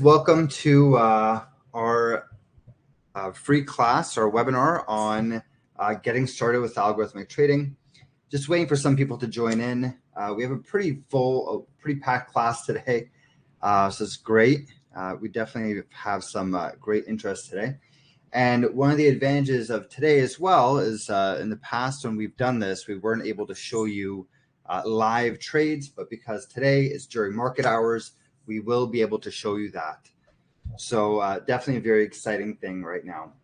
Welcome to our free class or webinar on getting started with algorithmic trading. Just waiting for some people to join in. We have a pretty full, pretty packed class today, so it's great. We definitely have some great interest today. And one of the advantages of today as well is in the past when we've done this, we weren't able to show you live trades, but because today is during market hours, we will be able to show you that. So definitely a very exciting thing right now.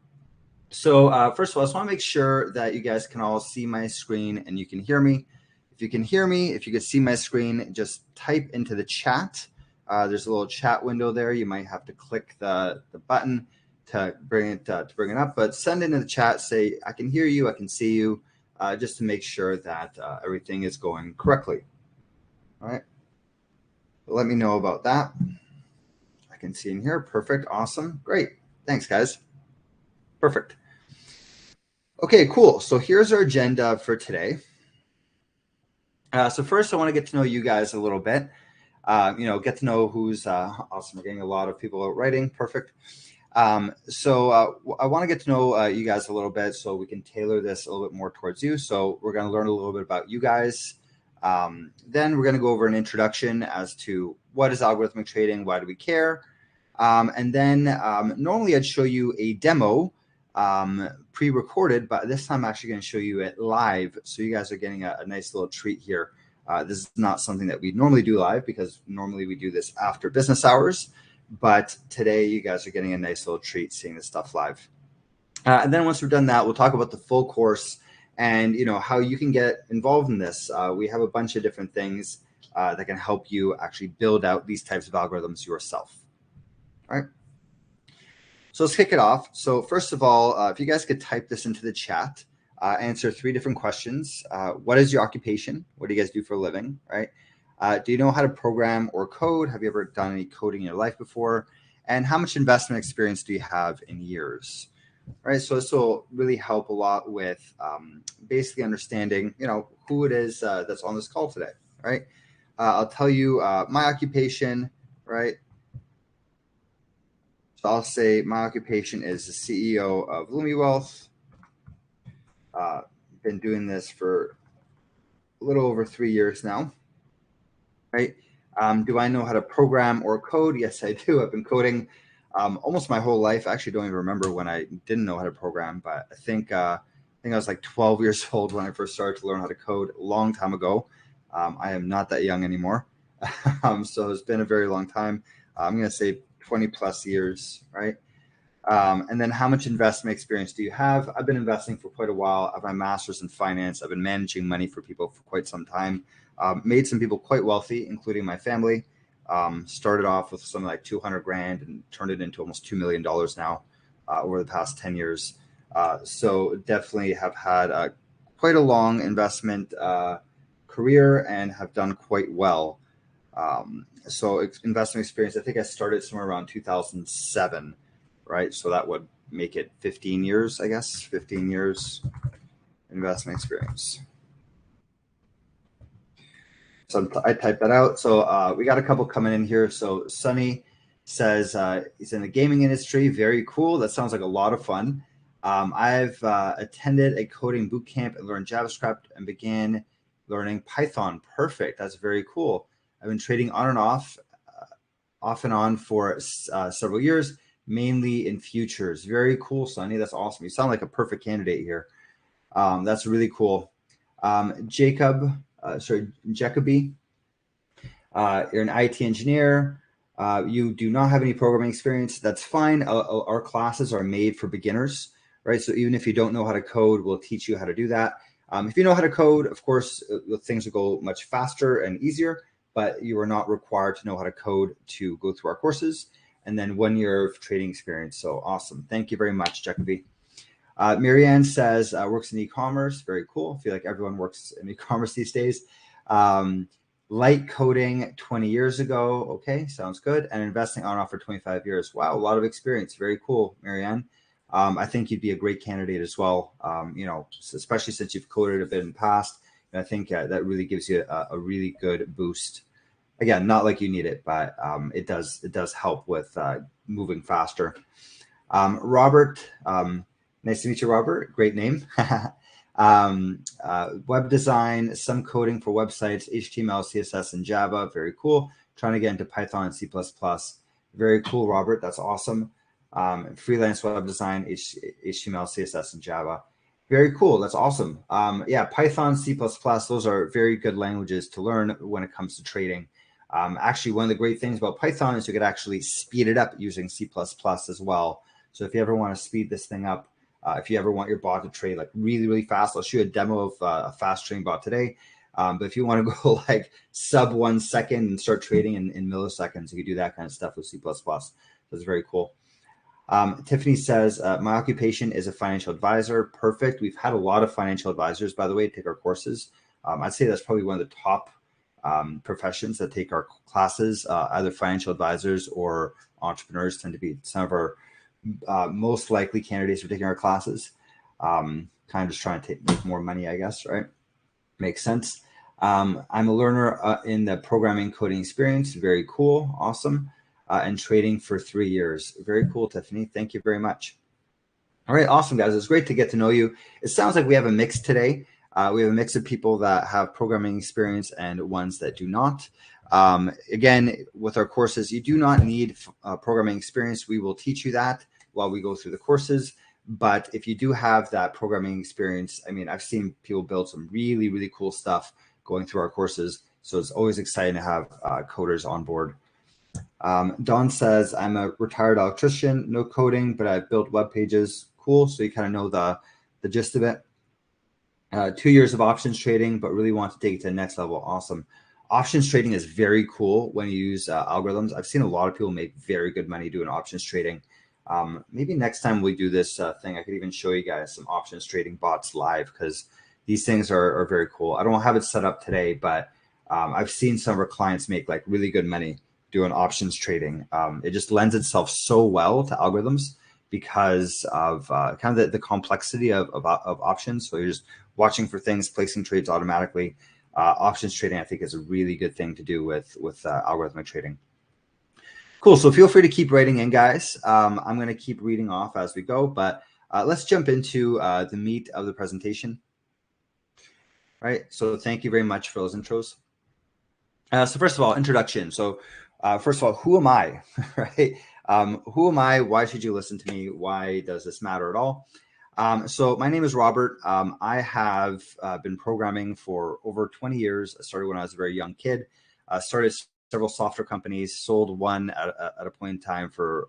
So first of all, I just want to make sure that you guys can all see my screen and you can hear me. If you can hear me, if you can see my screen, just type into the chat. There's a little chat window there. You might have to click the button to bring it up, but send into the chat, say, I can hear you, I can see you, just to make sure that everything is going correctly. All right. Let me know about that. I can see in here. Perfect. Awesome. Great. Thanks, guys. Perfect. Okay, cool. So here's our agenda for today. So first, I want to get to know you guys a little bit. Get to know who's awesome. We're getting a lot of people out writing. Perfect. So I want to get to know you guys a little bit so we can tailor this a little bit more towards you. So we're going to learn a little bit about you guys. Then we're going to go over an introduction as to what is algorithmic trading, why do we care? And then normally I'd show you a demo pre-recorded, but this time I'm actually going to show you it live. So you guys are getting a nice little treat here. This is not something that we normally do live because normally we do this after business hours. But today you guys are getting a nice little treat seeing this stuff live. And then once we've done that, we'll talk about the full course and how you can get involved in this. We have a bunch of different things that can help you actually build out these types of algorithms yourself. All right. So let's kick it off. So first of all, if you guys could type this into the chat, answer 3 different questions. What is your occupation? What do you guys do for a living? Right? Do you know how to program or code? Have you ever done any coding in your life before? And how much investment experience do you have in years? Right. So this will really help a lot with basically understanding, who it is that's on this call today. Right. I'll tell you my occupation. Right. So I'll say my occupation is the CEO of Lumi Wealth. Been doing this for a little over 3 years now. Right. Do I know how to program or code? Yes, I do. I've been coding almost my whole life. I actually don't even remember when I didn't know how to program, but I think I was like 12 years old when I first started to learn how to code a long time ago. I am not that young anymore. So it's been a very long time. I'm going to say 20 plus years, right? And then how much investment experience do you have? I've been investing for quite a while. I have my master's in finance. I've been managing money for people for quite some time. Made some people quite wealthy, including my family. Started off with something like 200 grand and turned it into almost $2 million now over the past 10 years. So definitely have had quite a long investment career and have done quite well. So investment experience, I think I started somewhere around 2007, right? So that would make it 15 years, I guess, 15 years investment experience. So I typed that out. So we got a couple coming in here. So Sunny says he's in the gaming industry. Very cool. That sounds like a lot of fun. I've attended a coding boot camp and learned JavaScript and began learning Python. Perfect. That's very cool. I've been trading on and off and on for several years, mainly in futures. Very cool, Sonny. That's awesome. You sound like a perfect candidate here. That's really cool. Jacoby, you're an IT engineer. You do not have any programming experience. That's fine. Our classes are made for beginners, right? So even if you don't know how to code, we'll teach you how to do that. If you know how to code, of course, things will go much faster and easier, but you are not required to know how to code to go through our courses. And then 1 year of trading experience. So awesome. Thank you very much, Jacoby. Marianne says works in e-commerce. Very cool. I feel like everyone works in e-commerce these days. Light coding 20 years ago. Okay, sounds good. And investing on and off for 25 years. Wow, a lot of experience. Very cool, Marianne. I think you'd be a great candidate as well. Especially since you've coded a bit in the past. And I think that really gives you a really good boost. Again, not like you need it, but it does help with moving faster. Robert, nice to meet you, Robert. Great name. Web design, some coding for websites, HTML, CSS, and Java. Very cool. Trying to get into Python and C++. Very cool, Robert. That's awesome. Freelance web design, HTML, CSS, and Java. Very cool. That's awesome. Yeah, Python, C++, those are very good languages to learn when it comes to trading. Actually, one of the great things about Python is you could actually speed it up using C++ as well. So if you ever want to speed this thing up, if you ever want your bot to trade like really, really fast, I'll show you a demo of a fast trading bot today. But if you want to go like sub 1 second and start trading in milliseconds, you can do that kind of stuff with C++. That's very cool. Tiffany says, my occupation is a financial advisor. Perfect. We've had a lot of financial advisors, by the way, take our courses. I'd say that's probably one of the top professions that take our classes. Either financial advisors or entrepreneurs tend to be some of our most likely candidates for taking our classes. Kind of just trying to make more money, I guess, right? Makes sense. I'm a learner in the programming coding experience. Very cool. Awesome. And trading for 3 years. Very cool, Tiffany. Thank you very much. All right. Awesome, guys. It's great to get to know you. It sounds like we have a mix today. We have a mix of people that have programming experience and ones that do not. Again, with our courses, you do not need programming experience. We will teach you that while we go through the courses. But if you do have that programming experience, I mean, I've seen people build some really, really cool stuff going through our courses. So it's always exciting to have coders on board. Don says, I'm a retired electrician, no coding, but I've built web pages. Cool. So you kind of know the gist of it. 2 years of options trading, but really want to take it to the next level. Awesome. Options trading is very cool when you use algorithms. I've seen a lot of people make very good money doing options trading. Maybe next time we do this thing, I could even show you guys some options trading bots live, because these things are very cool. I don't have it set up today, but I've seen some of our clients make like really good money doing options trading. It just lends itself so well to algorithms because of kind of the complexity of options. So you're just watching for things, placing trades automatically. Options trading, I think, is a really good thing to do with algorithmic trading. Cool. So feel free to keep writing in, guys. I'm going to keep reading off as we go, but let's jump into the meat of the presentation. All right. So thank you very much for those intros. So first of all, introduction. So first of all, who am I? Right? Who am I? Why should you listen to me? Why does this matter at all? So my name is Robert. I have been programming for over 20 years. I started when I was a very young kid. Started several software companies, sold one at a point in time for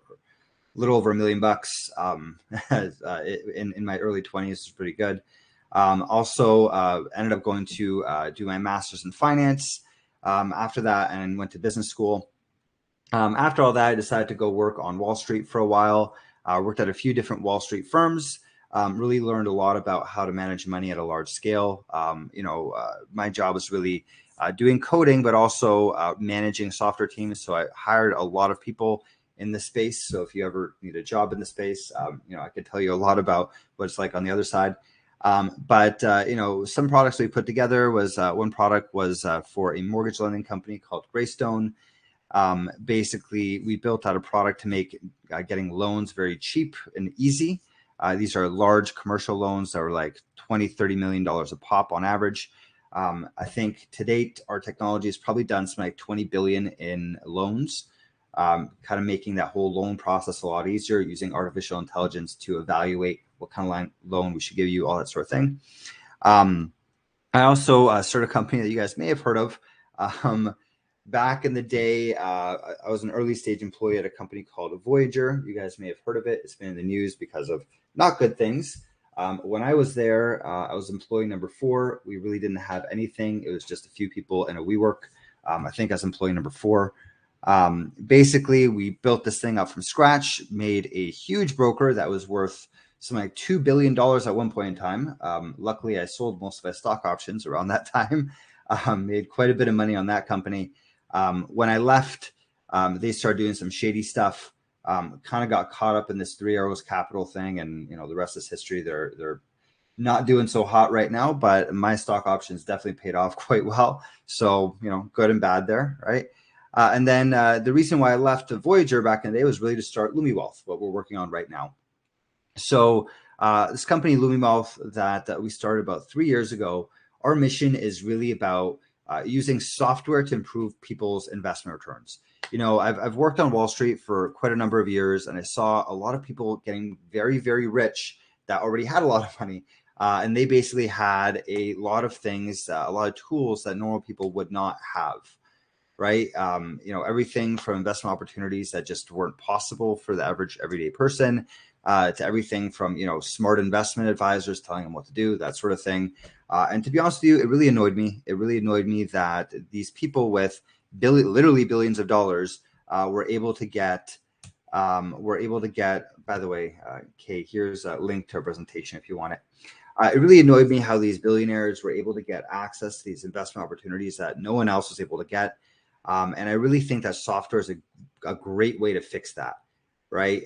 a little over $1 million in my early 20s. It's pretty good. Also ended up going to do my master's in finance after that, and went to business school. After all that, I decided to go work on Wall Street for a while. Worked at a few different Wall Street firms. Really learned a lot about how to manage money at a large scale. My job was really doing coding, but also managing software teams. So I hired a lot of people in this space. So if you ever need a job in the space, I could tell you a lot about what it's like on the other side. But some products we put together was one product was for a mortgage lending company called Greystone. Basically, we built out a product to make getting loans very cheap and easy. These are large commercial loans that were like $20-30 million a pop on average. I think to date, our technology has probably done something like 20 billion in loans, kind of making that whole loan process a lot easier, using artificial intelligence to evaluate what kind of loan we should give you, all that sort of thing. I also started a company that you guys may have heard of. Back in the day, I was an early stage employee at a company called Voyager. You guys may have heard of it. It's been in the news because of not good things. When I was there, I was employee number 4. We really didn't have anything. It was just a few people in a WeWork. I think as employee number 4. Basically, we built this thing up from scratch, made a huge broker that was worth something like $2 billion at one point in time. Luckily, I sold most of my stock options around that time. Made quite a bit of money on that company. When I left, they started doing some shady stuff. Kind of got caught up in this 3 Arrows Capital thing, and the rest is history. They're not doing so hot right now, but my stock options definitely paid off quite well. So good and bad there, right? And then the reason why I left Voyager back in the day was really to start Lumi Wealth, what we're working on right now. So this company, Lumi Wealth, that we started about 3 years ago, our mission is really about using software to improve people's investment returns. You know, I've worked on Wall Street for quite a number of years, and I saw a lot of people getting very, very rich that already had a lot of money. And they basically had a lot of things, a lot of tools that normal people would not have, right? You know, everything from investment opportunities that just weren't possible for the average everyday person, to everything from, you know, smart investment advisors telling them what to do, that sort of thing. And to be honest with you, it really annoyed me. It really annoyed me that these people with literally billions of dollars were able to get, by the way, Kay, here's a link to a presentation if you want it. It really annoyed me how these billionaires were able to get access to these investment opportunities that no one else was able to get. And I really think that software is a great way to fix that, right?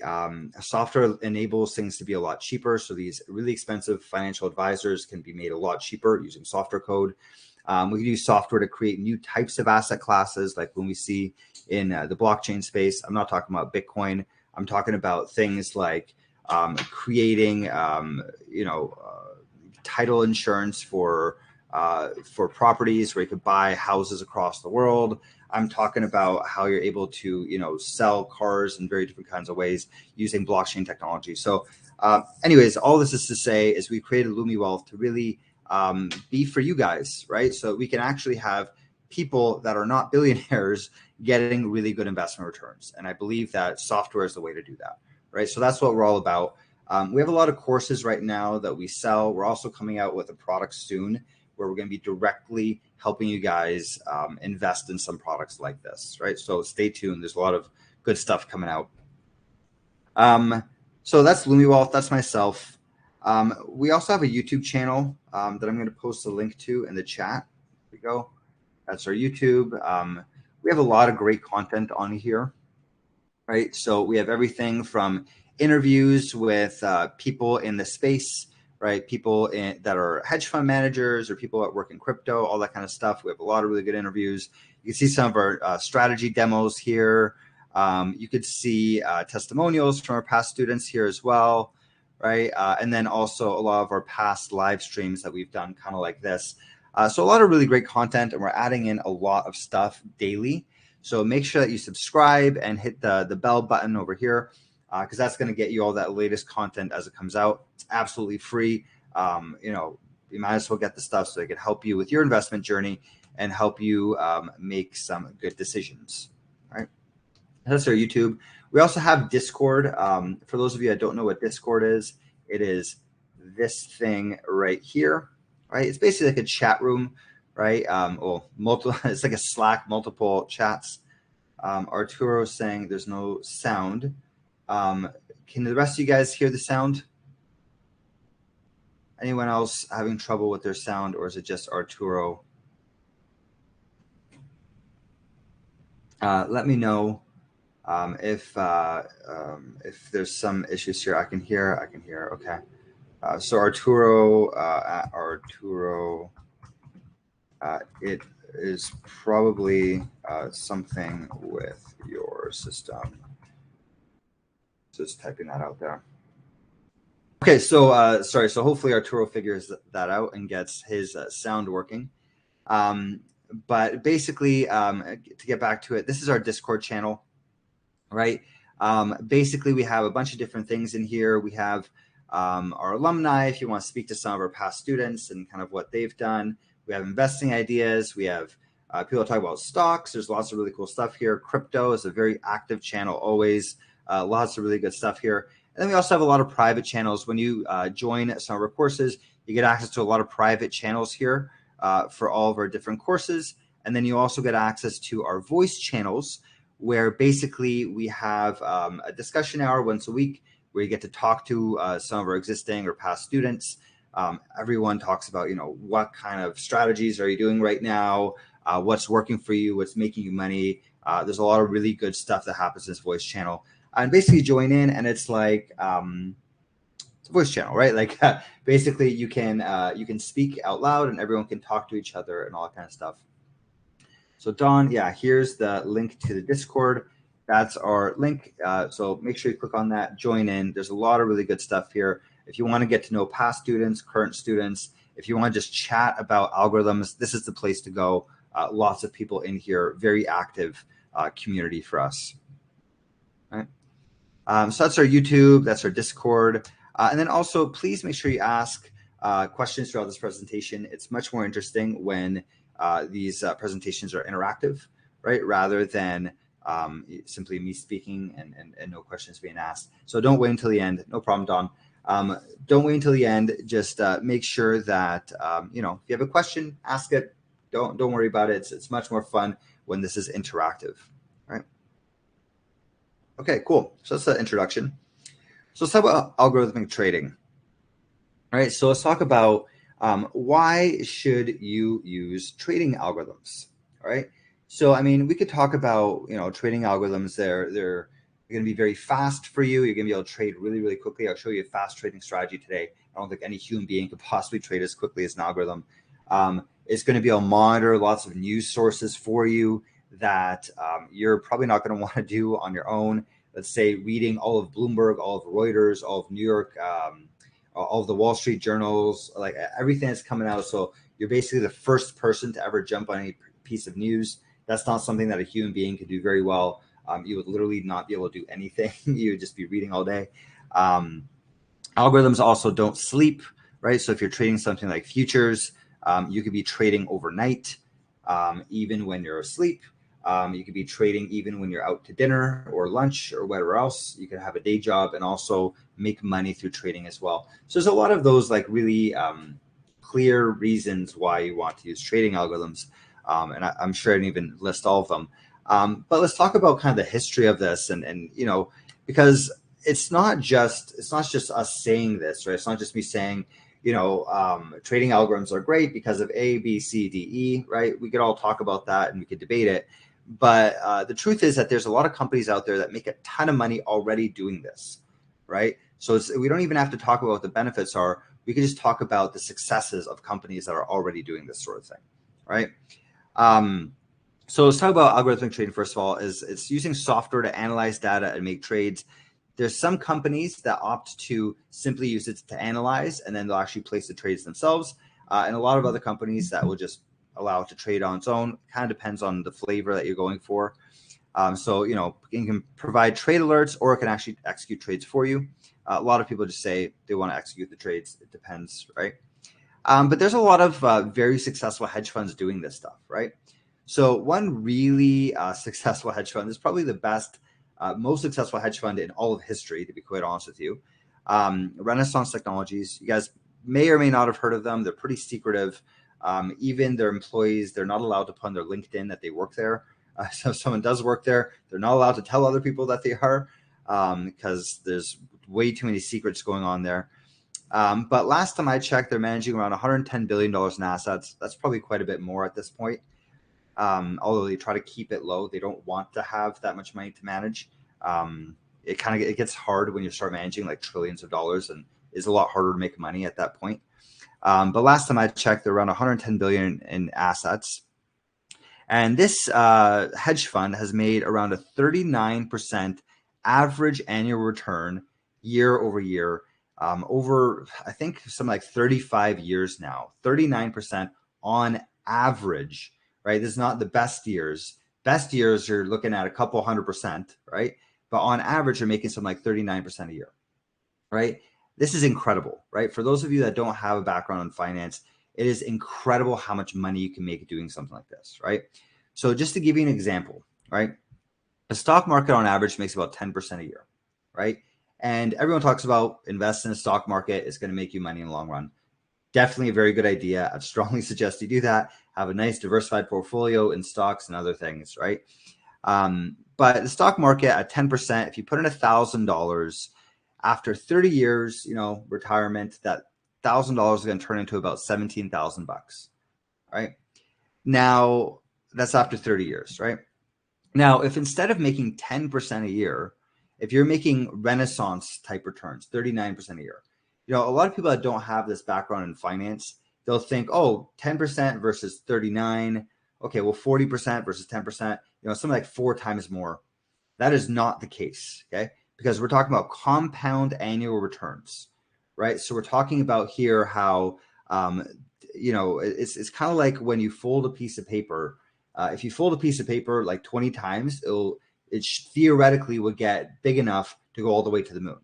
Software enables things to be a lot cheaper. So these really expensive financial advisors can be made a lot cheaper using software code. We can use software to create new types of asset classes, like when we see in the blockchain space. I'm not talking about Bitcoin. I'm talking about things like creating, title insurance for properties where you could buy houses across the world. I'm talking about how you're able to, you know, sell cars in very different kinds of ways using blockchain technology. So anyways, all this is to say is we created Lumi Wealth to really be for you guys, right? So we can actually have people that are not billionaires getting really good investment returns. And I believe that software is the way to do that, right? So that's what we're all about. We have a lot of courses right now that we sell. We're also coming out with a product soon where we're going to be directly helping you guys invest in some products like this, right? So stay tuned. There's a lot of good stuff coming out. So that's Lumi Wealth. That's myself. We also have a YouTube channel that I'm going to post a link to in the chat. Here we go. That's our YouTube. We have a lot of great content on here, right? So we have everything from interviews with people in the space, right? People that are hedge fund managers or people that work in crypto, all that kind of stuff. We have a lot of really good interviews. You can see some of our strategy demos here. You could see testimonials from our past students here as well, right? And then also a lot of our past live streams that we've done kind of like this. So a lot of really great content, and we're adding in a lot of stuff daily. So make sure that you subscribe and hit the bell button over here, because that's going to get you all that latest content as it comes out. It's absolutely free. You might as well get the stuff so it can help you with your investment journey and help you make some good decisions. All right. That's our YouTube. We also have Discord. For those of you that don't know what Discord is, it is this thing right here. Right. It's basically like a chat room, right? It's like a Slack, multiple chats. Arturo is saying there's no sound. Can the rest of you guys hear the sound? Anyone else having trouble with their sound, or is it just Arturo? Let me know if there's some issues here. I can hear. Okay. So Arturo, it is probably something with your system. Just typing that out there. Okay, so sorry. So hopefully Arturo figures that out and gets his sound working. But basically, to get back to it, this is our Discord channel, right? Basically, we have a bunch of different things in here. We have our alumni, if you want to speak to some of our past students and kind of what they've done. We have investing ideas. We have people talk about stocks. There's lots of really cool stuff here. Crypto is a very active channel always. Lots of really good stuff here. And then we also have a lot of private channels. When you join some of our courses, you get access to a lot of private channels here for all of our different courses. And then you also get access to our voice channels, where basically we have a discussion hour once a week where you get to talk to some of our existing or past students. Everyone talks about, what kind of strategies are you doing right now? What's working for you? What's making you money? There's a lot of really good stuff that happens in this voice channel. And basically join in, and it's like it's a voice channel, right? Like basically you can speak out loud, and everyone can talk to each other and all that kind of stuff. So Don, yeah, here's the link to the Discord. That's our link. So make sure you click on that, join in. There's a lot of really good stuff here. If you want to get to know past students, current students, if you want to just chat about algorithms, this is the place to go. Lots of people in here, very active community for us. Right. So that's our YouTube, that's our Discord. And then also, please make sure you ask questions throughout this presentation. It's much more interesting when these presentations are interactive, right? Rather than simply me speaking and no questions being asked. So don't wait until the end. No problem, Don. Don't wait until the end. Just make sure that, if you have a question, ask it. Don't worry about it. It's much more fun when this is interactive, right? Okay, cool. So that's the introduction. So let's talk about algorithmic trading. All right, so let's talk about why should you use trading algorithms. All right, so I mean, we could talk about trading algorithms. They're going to be very fast for you. You're going to be able to trade really, really quickly. I'll show you a fast trading strategy today. I don't think any human being could possibly trade as quickly as an algorithm. It's going to be able to monitor lots of news sources for you that you're probably not going to want to do on your own. Let's say reading all of Bloomberg, all of Reuters, all of New York, all of the Wall Street journals, like everything that's coming out. So you're basically the first person to ever jump on any piece of news. That's not something that a human being could do very well. You would literally not be able to do anything. You would just be reading all day. Algorithms also don't sleep, right? So if you're trading something like futures, you could be trading overnight, even when you're asleep. You could be trading even when you're out to dinner or lunch or whatever else. You could have a day job and also make money through trading as well. So there's a lot of those like really clear reasons why you want to use trading algorithms. And I'm sure I didn't even list all of them. But let's talk about kind of the history of this and because it's not just us saying this, right? It's not just me saying, trading algorithms are great because of A, B, C, D, E, right? We could all talk about that and we could debate it. But the truth is that there's a lot of companies out there that make a ton of money already doing this, right? So we don't even have to talk about what the benefits are. We can just talk about the successes of companies that are already doing this sort of thing, right? So let's talk about algorithmic trading. First of all, it's using software to analyze data and make trades. There's some companies that opt to simply use it to analyze, and then they'll actually place the trades themselves. And a lot of other companies that will just allow it to trade on its own. Kind of depends on the flavor that you're going for. So, it can provide trade alerts or it can actually execute trades for you. A lot of people just say they want to execute the trades. It depends, right? But there's a lot of very successful hedge funds doing this stuff, right? So one really successful hedge fund is probably the best, most successful hedge fund in all of history, to be quite honest with you. Renaissance Technologies. You guys may or may not have heard of them. They're pretty secretive. Even their employees, they're not allowed to put on their LinkedIn that they work there. So if someone does work there, they're not allowed to tell other people that they are because there's way too many secrets going on there. But last time I checked, they're managing around $110 billion in assets. That's probably quite a bit more at this point. Although they try to keep it low. They don't want to have that much money to manage. It gets hard when you start managing like trillions of dollars and is a lot harder to make money at that point. But last time I checked, they're around 110 billion in assets. And this hedge fund has made around a 39% average annual return year over year over, I think, something like 35 years now. 39% on average, right? This is not the best years. Best years, you're looking at a couple 100%, right? But on average, you're making something like 39% a year, right? This is incredible, right? For those of you that don't have a background in finance, it is incredible how much money you can make doing something like this, right? So just to give you an example, right? The stock market on average makes about 10% a year, right? And everyone talks about invest in the stock market. It's going to make you money in the long run. Definitely a very good idea. I'd strongly suggest you do that. Have a nice diversified portfolio in stocks and other things, right? But the stock market at 10%, if you put in $1,000, after 30 years, retirement, that $1,000 is going to turn into about $17,000, right? Now, that's after 30 years, right? Now, if instead of making 10% a year, if you're making Renaissance type returns, 39% a year, a lot of people that don't have this background in finance, they'll think, oh, 10% versus 39. okay, well, 40% versus 10%, something like 4 times more. That is not the case, okay? Because we're talking about compound annual returns, right? So we're talking about here how, it's kind of like when you fold a piece of paper. If you fold a piece of paper like 20 times, it theoretically would get big enough to go all the way to the moon,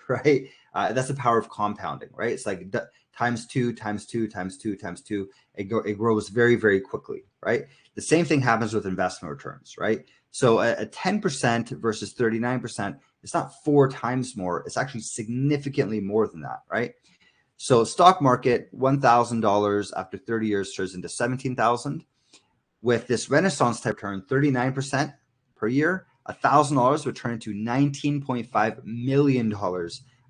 right? That's the power of compounding, right? It's like times 2, times 2, times 2, times 2. It grows very, very quickly, right? The same thing happens with investment returns, right? So a 10% versus 39%, it's not 4 times more. It's actually significantly more than that, right? So stock market, $1,000 after 30 years turns into $17,000. With this Renaissance type return, 39% per year, $1,000 would turn into $19.5 million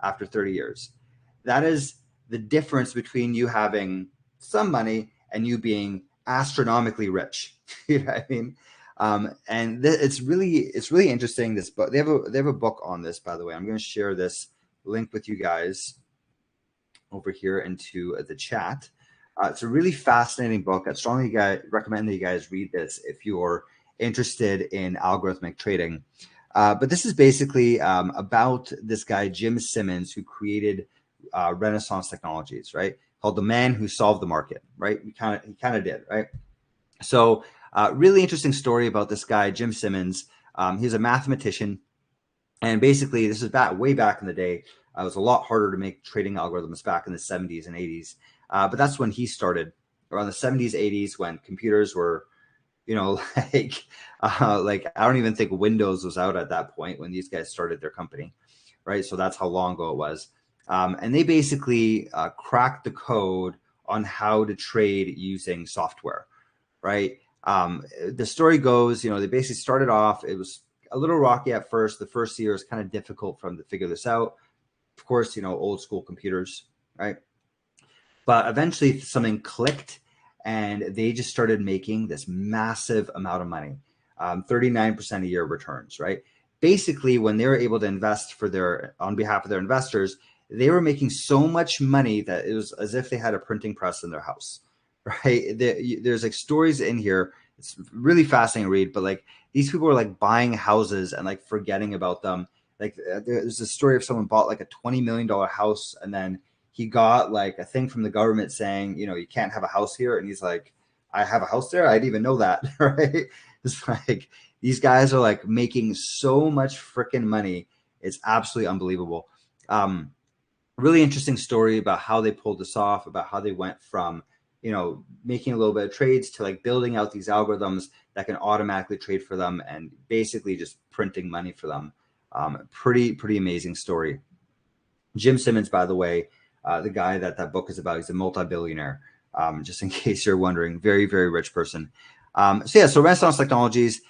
after 30 years. That is the difference between you having some money and you being astronomically rich. You know what I mean? And it's really interesting. This book, they have a book on this, by the way. I'm going to share this link with you guys over here into the chat. It's a really fascinating book. I strongly recommend that you guys read this if you're interested in algorithmic trading. But this is basically about this guy, Jim Simmons, who created Renaissance Technologies, right? Called the man who solved the market, right? He kind of did, right? So really interesting story about this guy, Jim Simmons. He's a mathematician. And basically, this is way back in the day. It was a lot harder to make trading algorithms back in the 70s and 80s. But that's when he started, around the 70s, 80s, when computers were, like I don't even think Windows was out at that point when these guys started their company, right? So that's how long ago it was. And they basically cracked the code on how to trade using software, right? The story goes, they basically started off, it was a little rocky at first. The first year is kind of difficult for them to figure this out. Of course, old school computers, right? But eventually something clicked and they just started making this massive amount of money, 39% a year returns, right? Basically, when they were able to invest on behalf of their investors, they were making so much money that it was as if they had a printing press in their house, right? There's like stories in here. It's really fascinating to read, but like these people were like buying houses and like forgetting about them. Like there's a story of someone bought like a $20 million house and then he got like a thing from the government saying, you can't have a house here. And he's like, I have a house there? I didn't even know that, right? It's like these guys are like making so much freaking money. It's absolutely unbelievable. Really interesting story about how they pulled this off, about how they went from, making a little bit of trades to like building out these algorithms that can automatically trade for them and basically just printing money for them. Pretty amazing story. Jim Simmons, by the way, the guy that book is about, he's a multi-billionaire. Just in case you're wondering, very, very rich person. So Renaissance Technologies,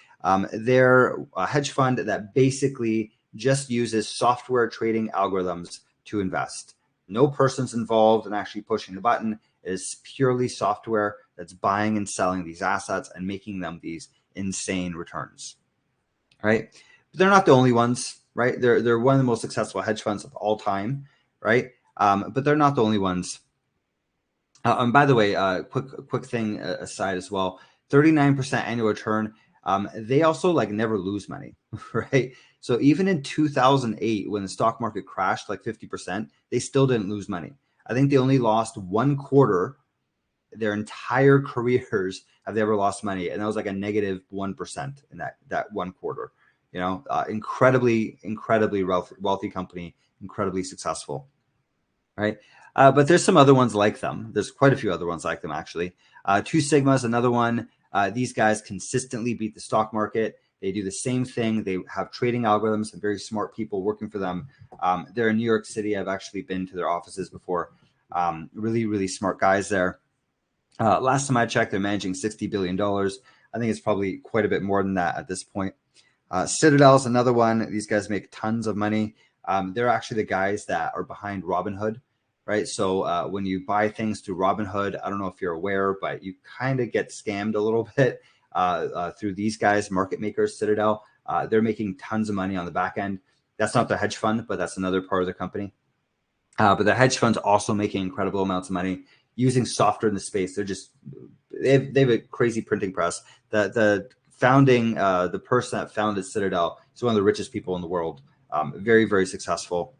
they're a hedge fund that basically just uses software trading algorithms to invest. No person's involved in actually pushing the button. It is purely software that's buying and selling these assets and making them these insane returns, right? But they're not the only ones, right? They're one of the most successful hedge funds of all time, right? But they're not the only ones. And by the way, quick thing aside as well, 39% annual return. They also like never lose money, right? So even in 2008, when the stock market crashed like 50%, they still didn't lose money. I think they only lost one quarter. Their entire careers have they ever lost money, and that was like a negative 1% in that one quarter. Incredibly wealthy company, incredibly successful, right? But there's some other ones like them. There's quite a few other ones like them, actually. Two Sigma's another one. These guys consistently beat the stock market. They do the same thing. They have trading algorithms and very smart people working for them. They're in New York City. I've actually been to their offices before. Really smart guys there. Last time I checked, they're managing $60 billion. I think it's probably quite a bit more than that at this point. Citadel's another one. These guys make tons of money. They're actually the guys that are behind Robinhood, right? So when you buy things through Robinhood, I don't know if you're aware, but you kind of get scammed a little bit through these guys, market makers, Citadel. They're making tons of money on the back end. That's not the hedge fund, but that's another part of the company. But the hedge fund's also making incredible amounts of money using software in the space. They're just they have a crazy printing press. The founding, the person that founded Citadel is one of the richest people in the world. Very, very successful.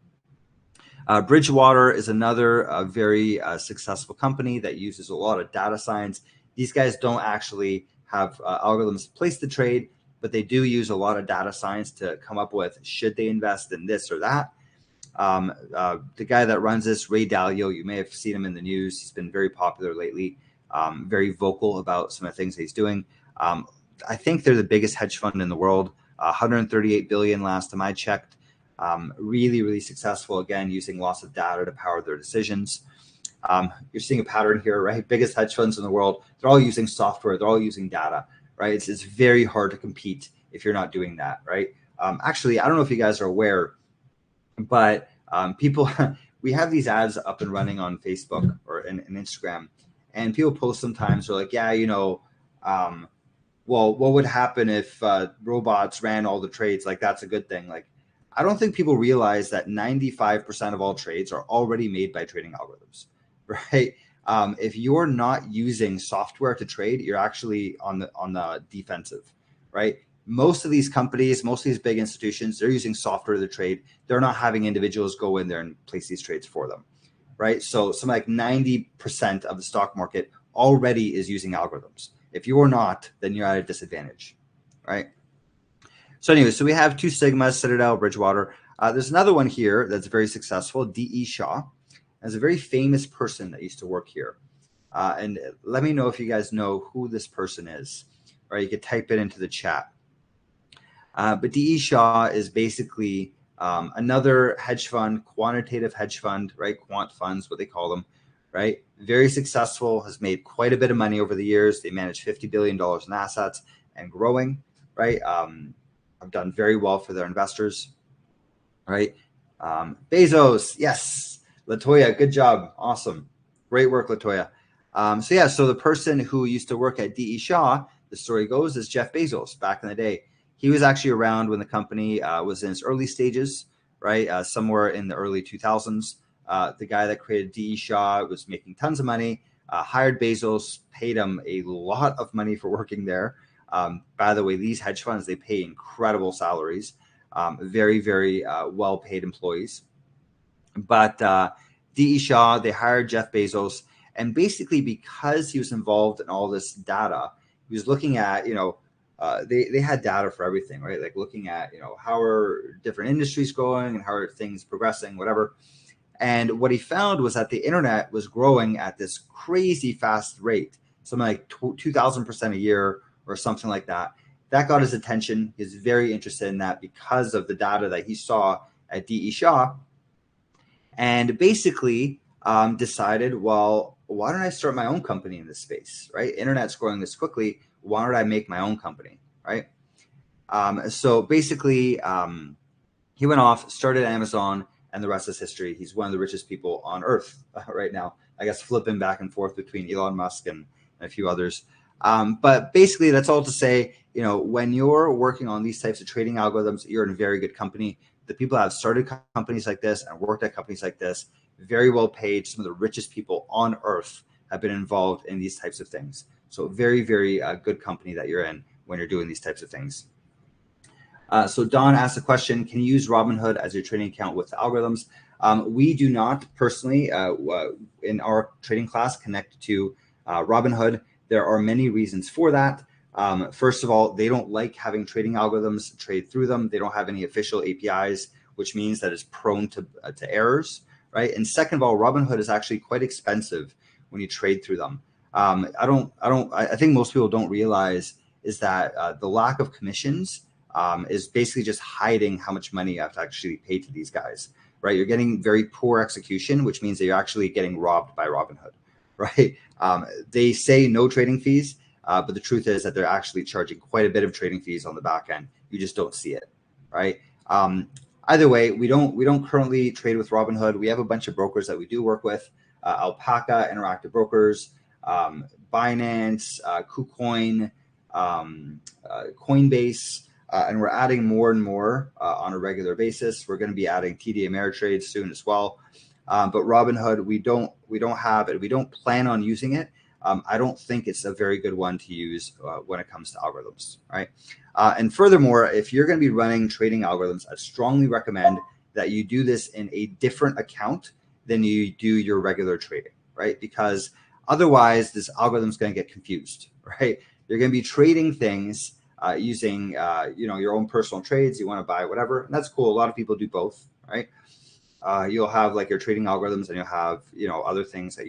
Bridgewater is another very successful company that uses a lot of data science. These guys don't actually have algorithms to place the trade, but they do use a lot of data science to come up with should they invest in this or that. The guy that runs this, Ray Dalio, you may have seen him in the news. He's been very popular lately, very vocal about some of the things that he's doing. I think they're the biggest hedge fund in the world, 138 billion last time I checked. Really, really successful, again, using lots of data to power their decisions. You're seeing a pattern here, right? Biggest hedge funds in the world, they're all using software, they're all using data, right? It's very hard to compete if you're not doing that, right? Actually, I don't know if you guys are aware, but people, we have these ads up and running on Facebook or in Instagram, and people post sometimes, they're like, yeah, well, what would happen if robots ran all the trades? Like, that's a good thing. Like, I don't think people realize that 95% of all trades are already made by trading algorithms, right? If you're not using software to trade, you're actually on the defensive, right? Most of these companies, most of these big institutions, they're using software to trade. They're not having individuals go in there and place these trades for them, right? So something like 90% of the stock market already is using algorithms. If you're not, then you're at a disadvantage, right? So anyway, so we have two Sigmas, Citadel, Bridgewater. There's another one here that's very successful, D.E. Shaw. There's a very famous person that used to work here. And let me know if you guys know who this person is, or you could type it into the chat. But D.E. Shaw is basically another hedge fund, quantitative hedge fund, right? Quant funds, what they call them, right? Very successful, has made quite a bit of money over the years. They manage $50 billion in assets and growing, right? Have done very well for their investors, right? Bezos, yes. Latoya, good job. Awesome. Great work, Latoya. So the person who used to work at D.E. Shaw, the story goes, is Jeff Bezos back in the day. He was actually around when the company was in its early stages, right? Somewhere in the early 2000s. The guy that created D.E. Shaw was making tons of money, hired Bezos, paid him a lot of money for working there. By the way, these hedge funds, they pay incredible salaries, very, very well-paid employees. But D.E. Shaw, they hired Jeff Bezos. And basically because he was involved in all this data, he was looking at, they had data for everything, right? Like looking at, how are different industries going and how are things progressing, whatever. And what he found was that the internet was growing at this crazy fast rate, something like 2,000% a year or something like that. That got his attention. He's very interested in that because of the data that he saw at D.E. Shaw. And basically decided, well, why don't I start my own company in this space, right? Internet's growing this quickly. Why don't I make my own company, right? So basically, he went off, started Amazon, and the rest is history. He's one of the richest people on earth right now. I guess flipping back and forth between Elon Musk and a few others. But basically, that's all to say, when you're working on these types of trading algorithms, you're in a very good company. The people that have started companies like this and worked at companies like this, very well paid. Some of the richest people on earth have been involved in these types of things. So very, very good company that you're in when you're doing these types of things. So Don asked the question, can you use Robinhood as your trading account with the algorithms? We do not personally, in our trading class, connect to Robinhood. There are many reasons for that. First of all, they don't like having trading algorithms trade through them. They don't have any official APIs, which means that it's prone to errors, right? And second of all, Robinhood is actually quite expensive when you trade through them. I think most people don't realize is that the lack of commissions is basically just hiding how much money you have to actually pay to these guys, right? You're getting very poor execution, which means that you're actually getting robbed by Robinhood, right? They say no trading fees, but the truth is that they're actually charging quite a bit of trading fees on the back end. You just don't see it, right? Either way, we don't currently trade with Robinhood. We have a bunch of brokers that we do work with, Alpaca, Interactive Brokers, Binance, KuCoin, Coinbase, and we're adding more and more on a regular basis. We're going to be adding TD Ameritrade soon as well. But Robinhood, we don't have it. We don't plan on using it I don't think it's a very good one to use when it comes to algorithms, right? And furthermore, if you're going to be running trading algorithms, I strongly recommend that you do this in a different account than you do your regular trading, right? Because otherwise, this algorithm is going to get confused, right? You're going to be trading things using your own personal trades. You want to buy whatever, and that's cool. A lot of people do both, right? You'll have like your trading algorithms, and you'll have other things that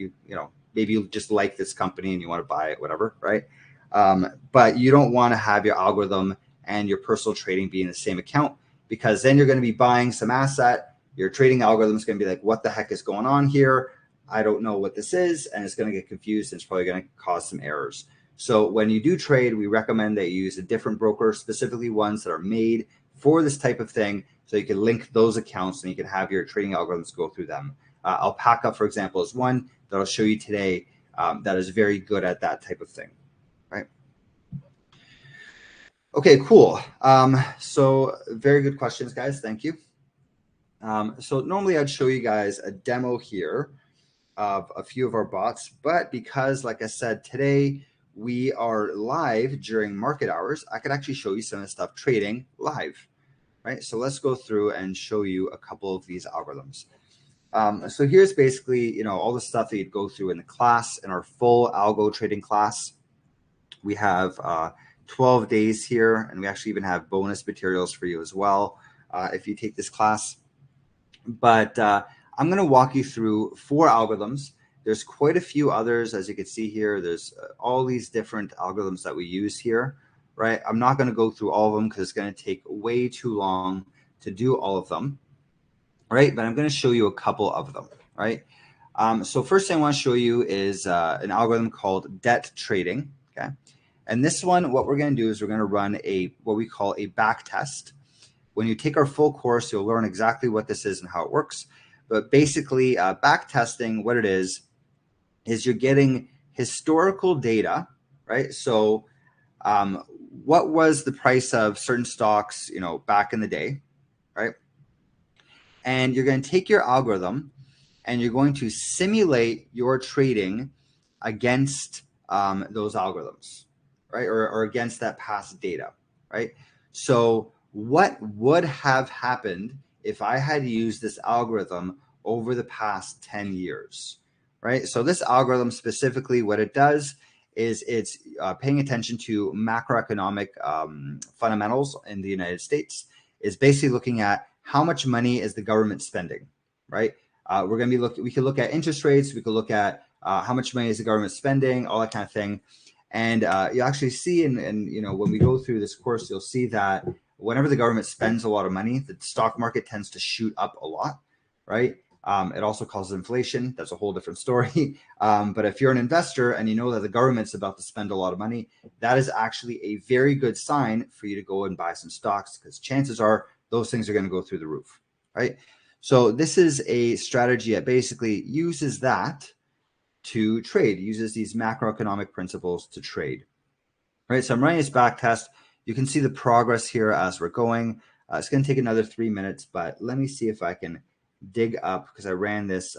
maybe you just like this company and you want to buy it, whatever, right? But you don't want to have your algorithm and your personal trading be in the same account, because then you're going to be buying some asset. Your trading algorithm is going to be like, what the heck is going on here? I don't know what this is, and it's going to get confused, and it's probably going to cause some errors. So when you do trade, we recommend that you use a different broker, specifically ones that are made for this type of thing, so you can link those accounts and you can have your trading algorithms go through them. Alpaca, for example, is one that I'll show you today that is very good at that type of thing, right? Okay, cool. So very good questions, guys. Thank you. So normally I'd show you guys a demo here of a few of our bots, but because, like I said, today we are live during market hours, I could actually show you some of the stuff trading live, right? So let's go through and show you a couple of these algorithms. So here's basically, all the stuff that you'd go through in the class, in our full algo trading class. We have 12 days here, and we actually even have bonus materials for you as well if you take this class. But I'm going to walk you through 4 algorithms. There's quite a few others, as you can see here. There's all these different algorithms that we use here, right? I'm not going to go through all of them because it's going to take way too long to do all of them, right? But I'm going to show you a couple of them, right? So first thing I want to show you is an algorithm called debt trading, okay? And this one, what we're going to do is we're going to run what we call a back test. When you take our full course, you'll learn exactly what this is and how it works. But basically, back testing, what it is you're getting historical data, right? So what was the price of certain stocks, back in the day, right? And you're going to take your algorithm and you're going to simulate your trading against those algorithms, right? Or against that past data, right? So what would have happened if I had used this algorithm over the past 10 years, right? So this algorithm specifically, what it does is it's paying attention to macroeconomic fundamentals in the United States. Is basically looking at how much money is the government spending, right? We're going to be we could look at interest rates. We could look at how much money is the government spending, all that kind of thing. And you actually see, and when we go through this course, you'll see that whenever the government spends a lot of money, the stock market tends to shoot up a lot, right? It also causes inflation. That's a whole different story. But if you're an investor and you know that the government's about to spend a lot of money, that is actually a very good sign for you to go and buy some stocks, because chances are those things are going to go through the roof, right? So this is a strategy that basically uses that to trade, uses these macroeconomic principles to trade, right? So I'm running this back test. You can see the progress here as we're going. It's going to take another 3 minutes, but let me see if I can dig up, because I ran this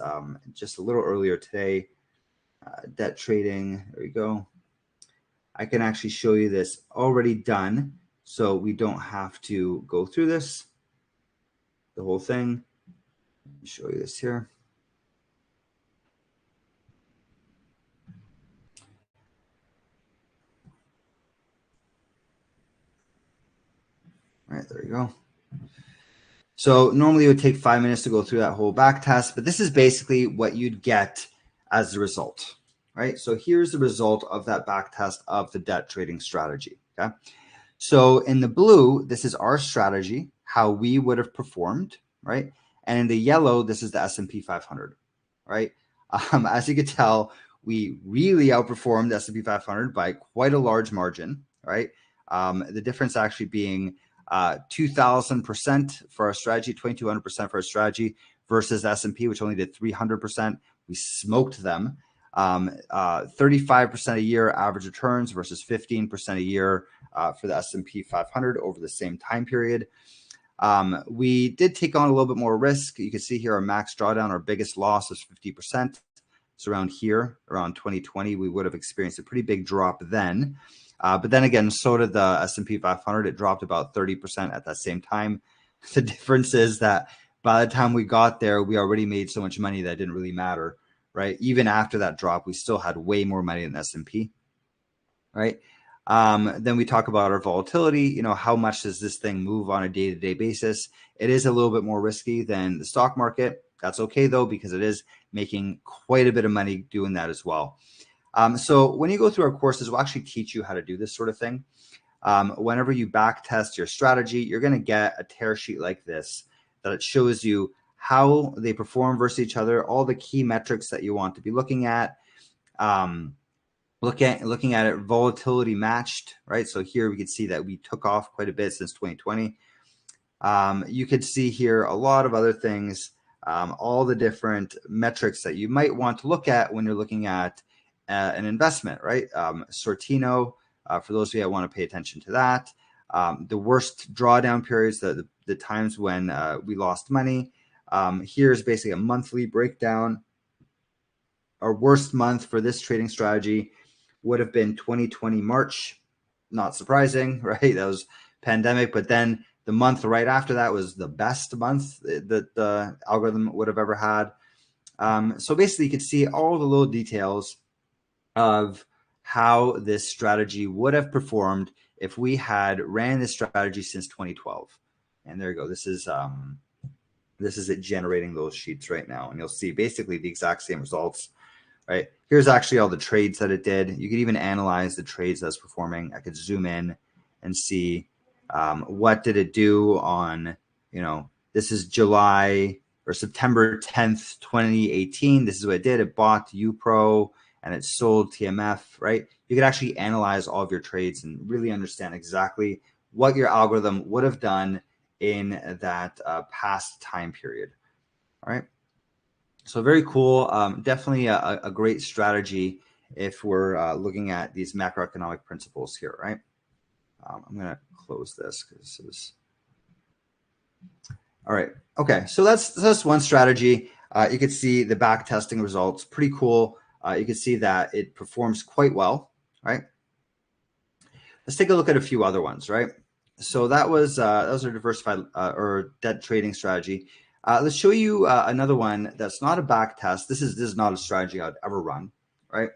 just a little earlier today. Debt trading, there we go. I can actually show you this already done, so we don't have to go through this, the whole thing. Let me show you this here. All right, there you go. So normally it would take 5 minutes to go through that whole back test, but this is basically what you'd get as the result, right? So here's the result of that back test of the debt trading strategy, okay? So in the blue, this is our strategy, how we would have performed, right? And in the yellow, this is the S&P 500, right? As you could tell, we really outperformed the S&P 500 by quite a large margin, right? The difference actually being 2,000% for our strategy, 2,200% for our strategy versus S&P, which only did 300%. We smoked them. 35% a year average returns versus 15% a year for the S&P 500 over the same time period. We did take on a little bit more risk. You can see here our max drawdown, our biggest loss is 50%. So around here, around 2020, we would have experienced a pretty big drop then. But then again, so did the S&P 500. It dropped about 30% at that same time. The difference is that by the time we got there, we already made so much money that it didn't really matter, right? Even after that drop, we still had way more money than S&P, right? Then we talk about our volatility. How much does this thing move on a day-to-day basis? It is a little bit more risky than the stock market. That's okay though, because it is making quite a bit of money doing that as well. So when you go through our courses, we'll actually teach you how to do this sort of thing. Whenever you back test your strategy, you're going to get a tear sheet like this that it shows you how they perform versus each other, all the key metrics that you want to be looking at. Looking at it volatility matched, right? So here we can see that we took off quite a bit since 2020. You could see here a lot of other things, all the different metrics that you might want to look at when you're looking at an investment, right? Sortino, for those of you that want to pay attention to that. The worst drawdown periods, the times when we lost money. Here's basically a monthly breakdown. Our worst month for this trading strategy would have been 2020 March. Not surprising, right? That was pandemic. But then the month right after that was the best month that the algorithm would have ever had. So basically, you could see all the little details of how this strategy would have performed if we had ran this strategy since 2012. And there you go. This is it generating those sheets right now. And you'll see basically the exact same results. Right, here's actually all the trades that it did. You could even analyze the trades that's performing. I could zoom in and see what did it do on, this is July or September 10th, 2018. This is what it did. It bought UPRO and it sold TMF, right? You could actually analyze all of your trades and really understand exactly what your algorithm would have done in that past time period, all right? So very cool. Definitely a great strategy if we're looking at these macroeconomic principles here, right? I'm going to close this because this is all right. Okay, so that's one strategy. You can see the back testing results, pretty cool. You can see that it performs quite well, right? Let's take a look at a few other ones, right? So that was our diversified or debt trading strategy. Let's show you another one that's not a back test. This is not a strategy I'd ever run, right?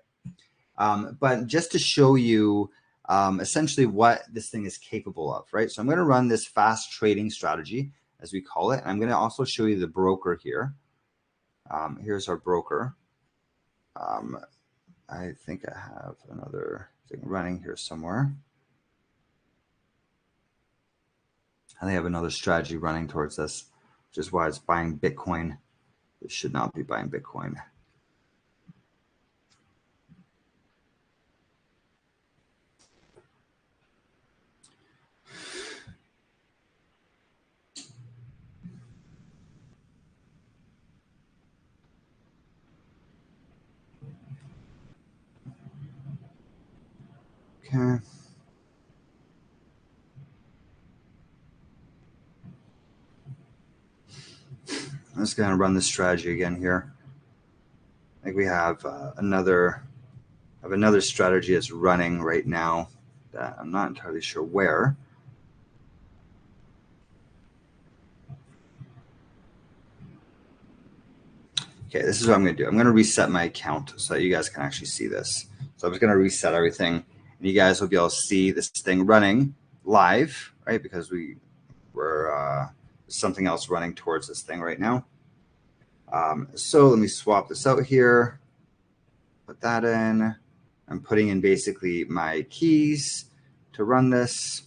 But just to show you essentially what this thing is capable of, right? So I'm going to run this fast trading strategy, as we call it. I'm going to also show you the broker here. Here's our broker. I think I have another thing running here somewhere. I think I have another strategy running towards this, which is why it's buying Bitcoin. It should not be buying Bitcoin. Okay. I'm just going to run this strategy again here. I think we have another strategy that's running right now that I'm not entirely sure where. Okay, this is what I'm going to do. I'm going to reset my account so that you guys can actually see this. So I'm just going to reset everything, and you guys will be able to see this thing running live, right? Because we're something else running towards this thing right now. So let me swap this out here. Put that in. I'm putting in basically my keys to run this,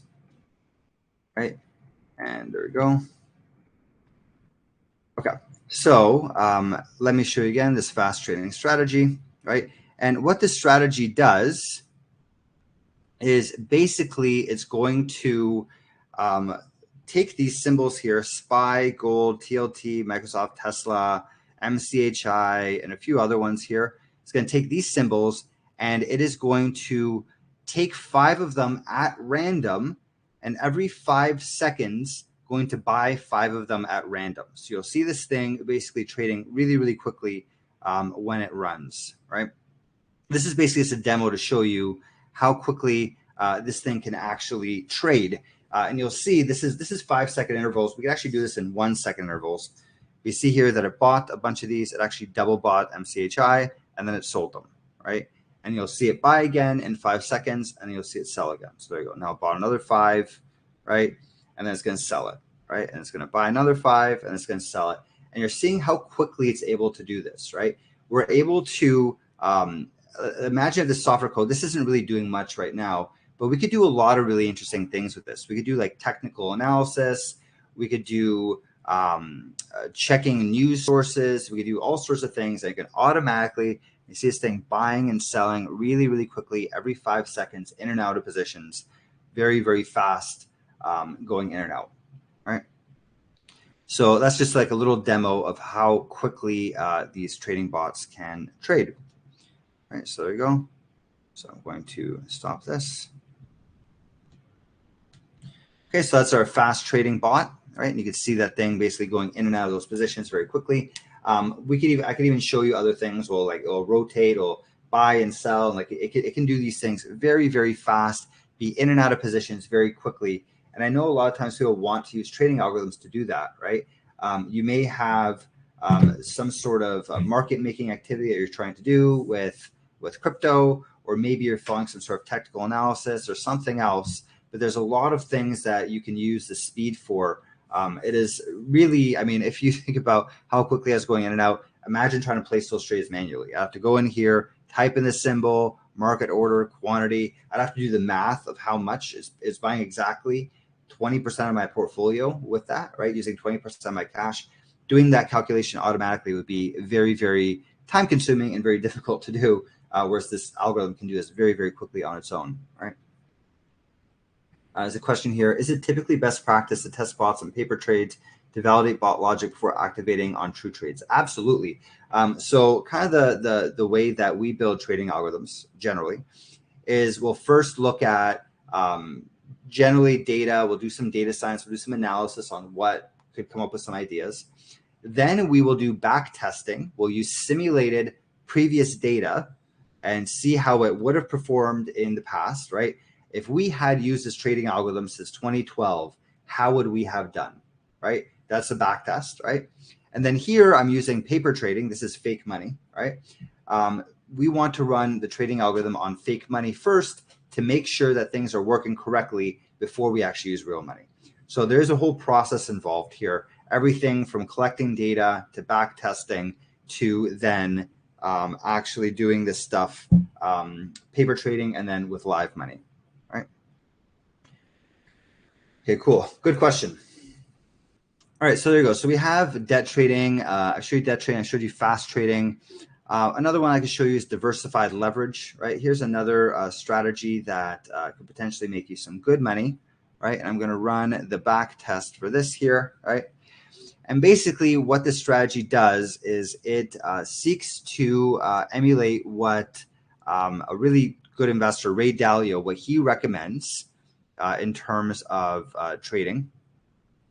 right? And there we go. Okay, so let me show you again this fast trading strategy, right? And what this strategy does is basically it's going to take these symbols here, SPY, Gold, TLT, Microsoft, Tesla, MCHI, and a few other ones here. It's going to take these symbols and it is going to take 5 of them at random, and every 5 seconds going to buy 5 of them at random. So you'll see this thing basically trading really, really quickly when it runs, right? This is basically just a demo to show you how quickly this thing can actually trade. And you'll see this is 5-second intervals. We can actually do this in 1-second intervals. We see here that it bought a bunch of these. It actually double bought MCHI, and then it sold them, right? And you'll see it buy again in 5 seconds, and you'll see it sell again. So there you go. Now it bought another 5, right? And then it's going to sell it, right? And it's going to buy another 5, and it's going to sell it. And you're seeing how quickly it's able to do this, right? We're able to imagine if this software code, this isn't really doing much right now, but we could do a lot of really interesting things with this. We could do like technical analysis. We could do checking news sources. We could do all sorts of things. And you can automatically, you see this thing buying and selling really, really quickly every 5 seconds in and out of positions, very, very fast going in and out, right? So that's just like a little demo of how quickly these trading bots can trade. All right, so there you go. So I'm going to stop this. Okay, so that's our fast trading bot, right? And you can see that thing basically going in and out of those positions very quickly. I could even show you other things. Well, like it'll rotate, it'll buy and sell, and like it can do these things very, very fast, be in and out of positions very quickly. And I know a lot of times people want to use trading algorithms to do that, right? You may have some sort of market making activity that you're trying to do with crypto, or maybe you're following some sort of technical analysis or something else. But there's a lot of things that you can use the speed for. It is really, I mean, if you think about how quickly it's going in and out, imagine trying to place those trades manually. I have to go in here, type in the symbol, market order, quantity. I'd have to do the math of how much is buying exactly 20% of my portfolio with that, right? Using 20% of my cash. Doing that calculation automatically would be very, very time consuming and very difficult to do. Whereas this algorithm can do this very, very quickly on its own, right? There's a question here. Is it typically best practice to test bots on paper trades to validate bot logic before activating on true trades? Absolutely. So kind of the way that we build trading algorithms generally is we'll first look at generally data. We'll do some data science. We'll do some analysis on what could come up with some ideas. Then we will do back testing. We'll use simulated previous data and see how it would have performed in the past, right? If we had used this trading algorithm since 2012, how would we have done, right? That's a back test, right? And then here I'm using paper trading. This is fake money, right? We want to run the trading algorithm on fake money first to make sure that things are working correctly before we actually use real money. So there's a whole process involved here. Everything from collecting data to back testing to then actually doing this stuff, paper trading, and then with live money, right? Okay, cool. Good question. All right, so there you go. So we have debt trading. I showed you debt trading. I showed you fast trading. Another one I can show you is diversified leverage, right? Here's another strategy that could potentially make you some good money, right? And I'm going to run the back test for this here, right? And basically what this strategy does is it seeks to emulate what a really good investor, Ray Dalio, what he recommends in terms of trading.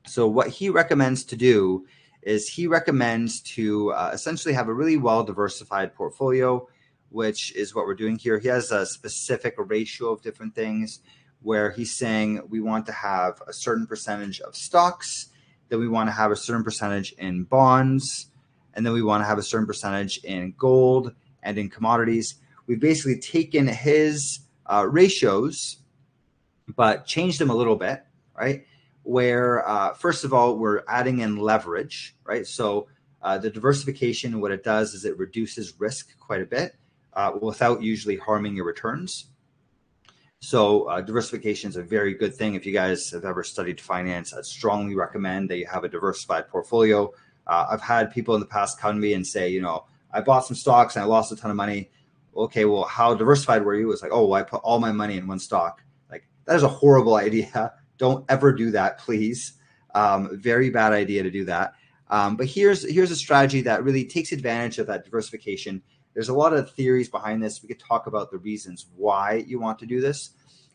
So what he recommends to do is he recommends to essentially have a really well-diversified portfolio, which is what we're doing here. He has a specific ratio of different things where he's saying we want to have a certain percentage of stocks, then we want to have a certain percentage in bonds, and then we want to have a certain percentage in gold and in commodities. We've basically taken his ratios, but changed them a little bit, right? Where, first of all, we're adding in leverage, right? So the diversification, what it does is it reduces risk quite a bit without usually harming your returns. So diversification is a very good thing. If you guys have ever studied finance, I'd strongly recommend that you have a diversified portfolio. I've had people in the past come to me and say, you know, I bought some stocks and I lost a ton of money. Okay, well, how diversified were you? It's like, oh, well, I put all my money in one stock. Like, that is a horrible idea. Don't ever do that, please. Very bad idea to do that. But here's a strategy that really takes advantage of that diversification. There's a lot of theories behind this. We could talk about the reasons why you want to do this.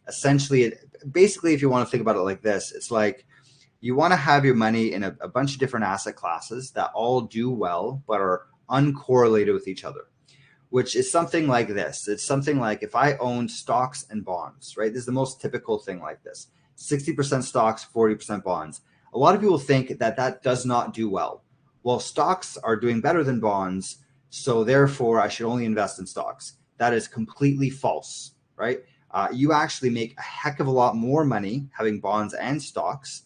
Essentially, basically, if you want to think about it like this, it's like you want to have your money in a bunch of different asset classes that all do well, but are uncorrelated with each other, which is something like this. It's something like if I owned stocks and bonds, right? This is the most typical thing like this. 60% stocks, 40% bonds. A lot of people think that that does not do well. Well, stocks are doing better than bonds, so therefore I should only invest in stocks. That is completely false, right? You actually make a heck of a lot more money having bonds and stocks,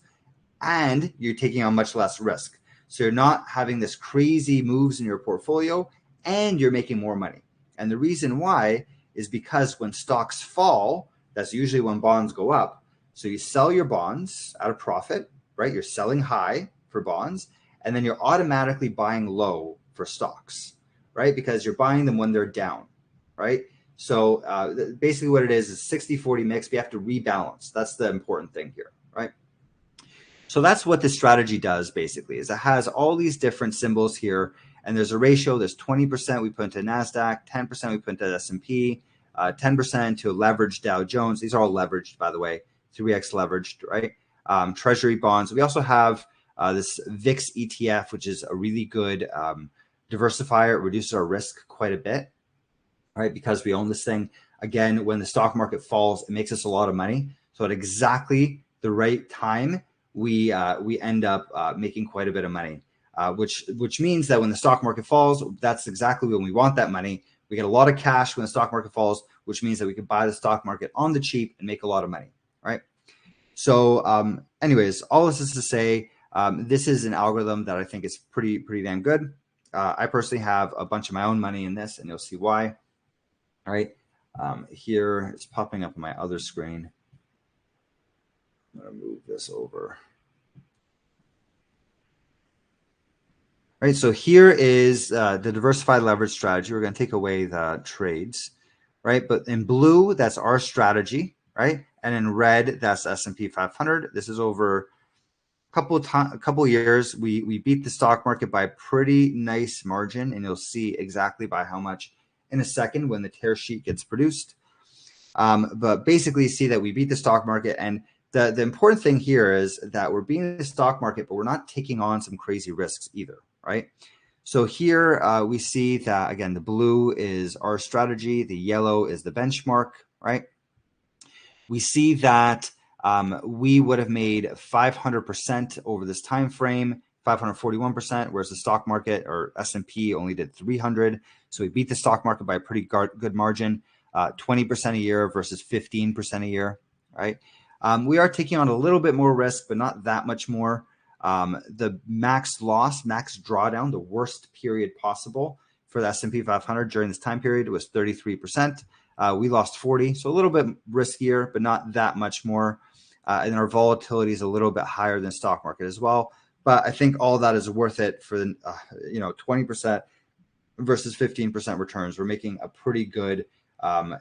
and you're taking on much less risk. So you're not having this crazy moves in your portfolio, and you're making more money. And the reason why is because when stocks fall, that's usually when bonds go up. So you sell your bonds at a profit, right? You're selling high for bonds, and then you're automatically buying low for stocks, right? Because you're buying them when they're down, right? So basically what it is 60-40 mix. We have to rebalance. That's the important thing here, right? So that's what this strategy does basically, is it has all these different symbols here, and there's a ratio. There's 20% we put into NASDAQ, 10% we put into S&P, 10% to leveraged Dow Jones. These are all leveraged, by the way, 3x leveraged, right? Treasury bonds. We also have this VIX ETF, which is a really good diversifier. It reduces our risk quite a bit, right? Because we own this thing. Again, when the stock market falls, it makes us a lot of money. So at exactly the right time, we end up making quite a bit of money, which means that when the stock market falls, that's exactly when we want that money. We get a lot of cash when the stock market falls, which means that we can buy the stock market on the cheap and make a lot of money, right? So anyways, all this is to say, this is an algorithm that I think is pretty damn good. I personally have a bunch of my own money in this, and you'll see why. All right, here it's popping up on my other screen. I'm going to move this over. All right, so here is the diversified leverage strategy. We're going to take away the trades, right? But in blue, that's our strategy, right? And in red, that's S&P 500. This is over a couple years. We beat the stock market by a pretty nice margin, and you'll see exactly by how much in a second when the tear sheet gets produced. But basically, see that we beat the stock market, and the important thing here is that we're beating the stock market, but we're not taking on some crazy risks either, right? So here we see that, again, the blue is our strategy. The yellow is the benchmark, right? We see that we would have made 500% over this time frame, 541%, whereas the stock market or S&P only did 300. So we beat the stock market by a pretty good margin, 20% a year versus 15% a year, right? We are taking on a little bit more risk, but not that much more. The max loss, max drawdown, the worst period possible for the S&P 500 during this time period was 33%. We lost 40, so a little bit riskier, but not that much more. And our volatility is a little bit higher than stock market as well. But I think all that is worth it for the 20% versus 15% returns. We're making a pretty good,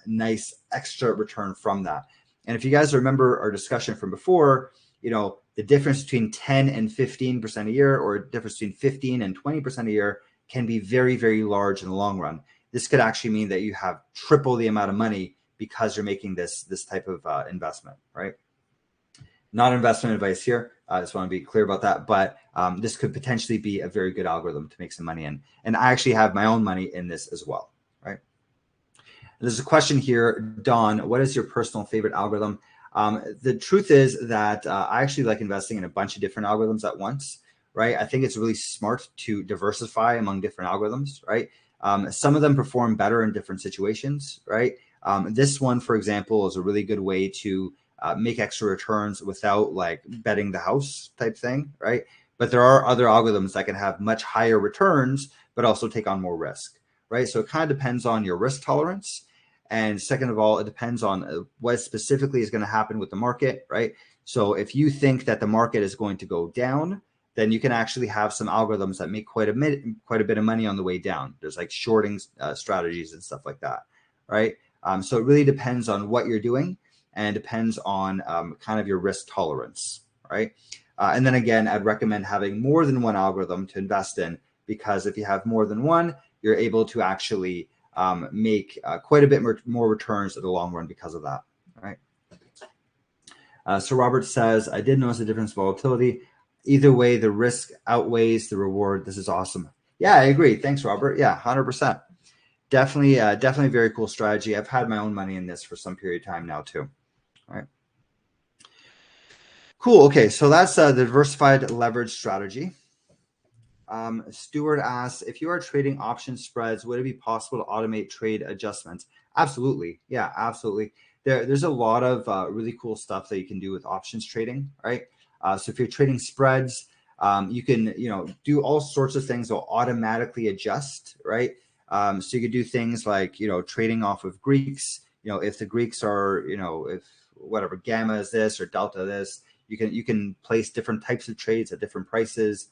nice extra return from that. And if you guys remember our discussion from before, the difference between 10 and 15% a year, or a difference between 15 and 20% a year, can be very, very large in the long run. This could actually mean that you have triple the amount of money because you're making this type of investment, right? Not investment advice here. I just want to be clear about that. But this could potentially be a very good algorithm to make some money in. And I actually have my own money in this as well, right? There's a question here, Don, what is your personal favorite algorithm? The truth is that I actually like investing in a bunch of different algorithms at once, right? I think it's really smart to diversify among different algorithms, right? Some of them perform better in different situations, right? This one, for example, is a really good way to make extra returns without like betting the house type thing, right? But there are other algorithms that can have much higher returns, but also take on more risk, right? So it kind of depends on your risk tolerance. And second of all, it depends on what specifically is going to happen with the market, right? So if you think that the market is going to go down, then you can actually have some algorithms that make quite a bit of money on the way down. There's like shorting strategies and stuff like that, right? So it really depends on what you're doing and depends on kind of your risk tolerance, right? And then again, I'd recommend having more than one algorithm to invest in, because if you have more than one, you're able to actually make quite a bit more returns in the long run because of that, right? So Robert says, I did notice a difference in volatility. Either way, the risk outweighs the reward. This is awesome. Yeah, I agree. Thanks, Robert. Yeah, 100%. Definitely, definitely a very cool strategy. I've had my own money in this for some period of time now too. All right. Cool. Okay, so that's the diversified leverage strategy. Stuart asks, if you are trading option spreads, would it be possible to automate trade adjustments? Absolutely. Yeah, absolutely. There's a lot of really cool stuff that you can do with options trading, right? So if you're trading spreads, you can, do all sorts of things that will automatically adjust, right? So you could do things like, trading off of Greeks, if the Greeks are, if whatever gamma is this or delta this, you can place different types of trades at different prices.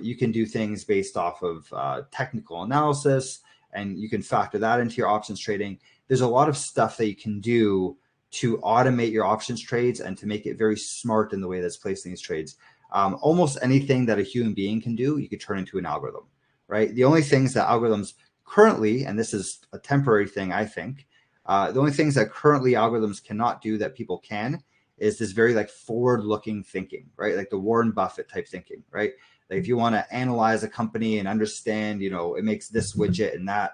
You can do things based off of technical analysis, and you can factor that into your options trading. There's a lot of stuff that you can do to automate your options trades and to make it very smart in the way that's placing these trades. Almost anything that a human being can do, you could turn into an algorithm, right? The only things that algorithms currently, and this is a temporary thing, I think, the only things that currently algorithms cannot do that people can is this very like forward-looking thinking, right? Like the Warren Buffett type thinking, right? Like if you want to analyze a company and understand, it makes this widget and that,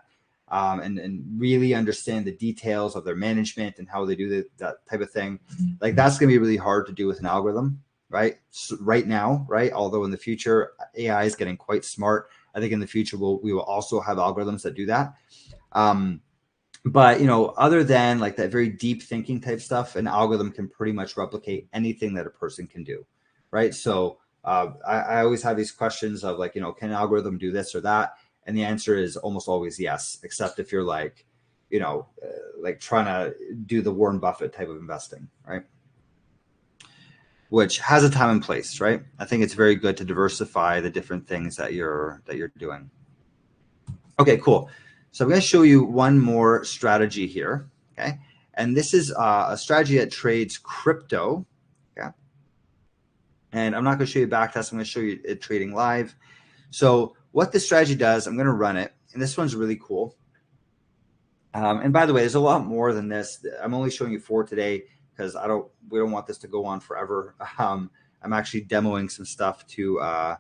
and really understand the details of their management and how they do that type of thing, like that's going to be really hard to do with an algorithm, right? So right now, right? Although in the future, AI is getting quite smart. I think in the future, we will also have algorithms that do that. But other than like that very deep thinking type stuff, an algorithm can pretty much replicate anything that a person can do, right? So I always have these questions of like, can an algorithm do this or that? And the answer is almost always yes, except if you're like, like trying to do the Warren Buffett type of investing, right? Which has a time and place, right? I think it's very good to diversify the different things that you're doing. Okay, cool. So I'm going to show you one more strategy here, okay? And this is a strategy that trades crypto, okay? And I'm not going to show you backtest. I'm going to show you it trading live. So what this strategy does, I'm going to run it, and this one's really cool. And by the way, there's a lot more than this. I'm only showing you 4 today because we don't want this to go on forever. I'm actually demoing some stuff to a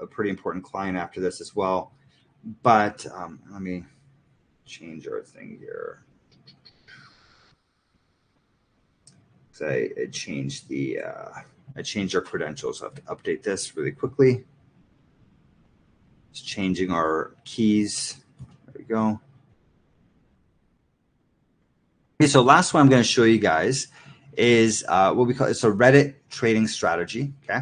pretty important client after this as well. But let me change our thing here. So I changed our credentials. I have to update this really quickly. Just changing our keys. There we go. Okay, so last one I'm going to show you guys is what we call, it's a Reddit trading strategy. Okay,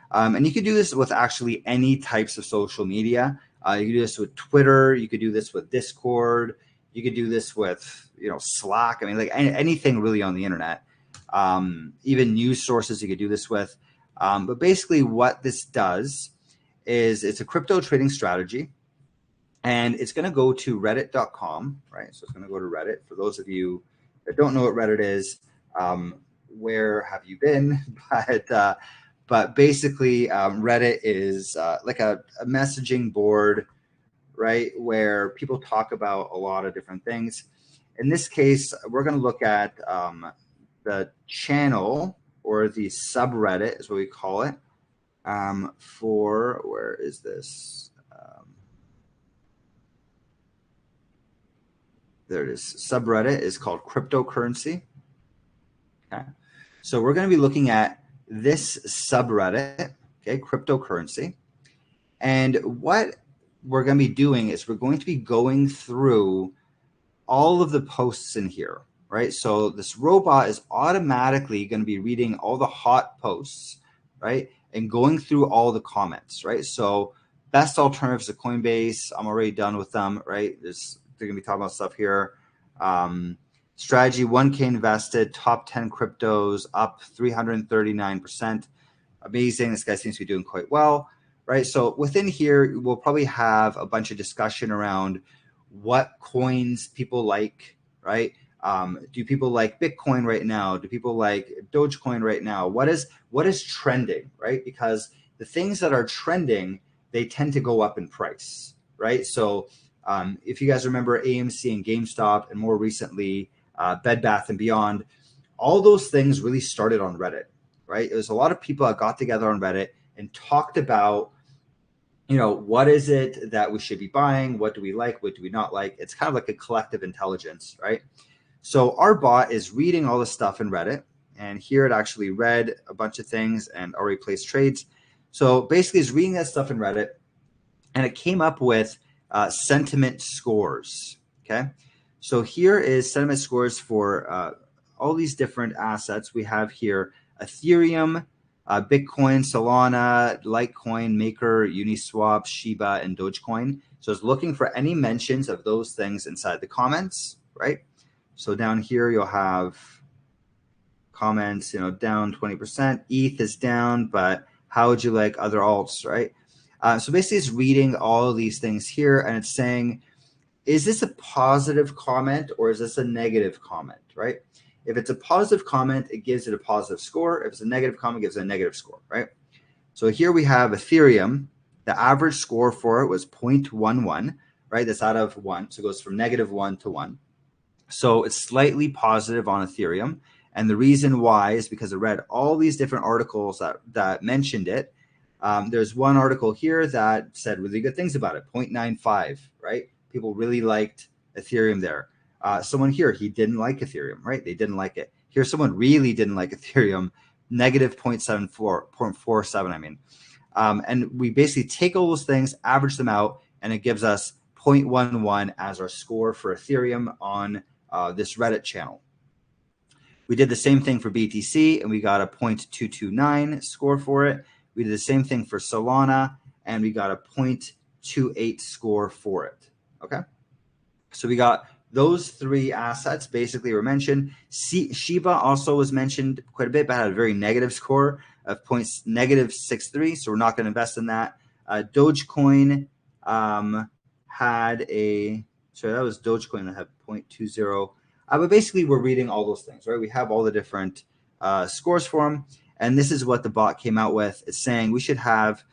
and you could do this with actually any types of social media. You could do this with Twitter. You could do this with Discord. You could do this with Slack. I mean, like anything really on the internet. Even news sources you could do this with. But basically, what this does is it's a crypto trading strategy, and it's going to go to reddit.com, right? So it's going to go to Reddit. For those of you that don't know what Reddit is, where have you been? But basically, Reddit is like a messaging board, right, where people talk about a lot of different things. In this case, we're going to look at the channel, or the subreddit is what we call it, for, where is this? There it is. Subreddit is called cryptocurrency. Okay. So we're going to be looking at this subreddit, okay, cryptocurrency. And what we're going to be doing is we're going to be going through all of the posts in here, right? So this robot is automatically going to be reading all the hot posts, right? And going through all the comments, right? So best alternatives to Coinbase, I'm already done with them, right? They're going to be talking about stuff here. Strategy 1K invested, top 10 cryptos, up 339%. Amazing. This guy seems to be doing quite well, right? So within here, we'll probably have a bunch of discussion around what coins people like, right? Do people like Bitcoin right now? Do people like Dogecoin right now? What is trending, right? Because the things that are trending, they tend to go up in price, right? So if you guys remember AMC and GameStop, and more recently Bed Bath & Beyond, all those things really started on Reddit, right? It was a lot of people that got together on Reddit and talked about, what is it that we should be buying? What do we like? What do we not like? It's kind of like a collective intelligence, right? So our bot is reading all the stuff in Reddit, and here it actually read a bunch of things and already placed trades. So basically it's reading that stuff in Reddit, and it came up with sentiment scores, okay? So here is sentiment scores for all these different assets. We have here Ethereum, Bitcoin, Solana, Litecoin, Maker, Uniswap, Shiba, and Dogecoin. So it's looking for any mentions of those things inside the comments, right? So down here you'll have comments, down 20%. ETH is down, but how would you like other alts, right? So basically it's reading all of these things here, and it's saying, is this a positive comment or is this a negative comment, right? If it's a positive comment, it gives it a positive score. If it's a negative comment, it gives it a negative score, right? So here we have Ethereum. The average score for it was 0.11, right? That's out of 1. So it goes from -1 to 1. So it's slightly positive on Ethereum. And the reason why is because I read all these different articles that mentioned it. There's one article here that said really good things about it, 0.95, right? People really liked Ethereum there. Someone here, he didn't like Ethereum, right? They didn't like it. Here's someone really didn't like Ethereum, -0.47, I mean. And we basically take all those things, average them out, and it gives us 0.11 as our score for Ethereum on this Reddit channel. We did the same thing for BTC, and we got a 0.229 score for it. We did the same thing for Solana, and we got a 0.28 score for it. Okay, so we got those 3 assets basically were mentioned. Shiba also was mentioned quite a bit, but had a very negative score of -63, so we're not going to invest in that. Dogecoin had a, sorry, that was Dogecoin that had 0.20. But basically, we're reading all those things, right? We have all the different scores for them. And this is what the bot came out with. It's saying we should have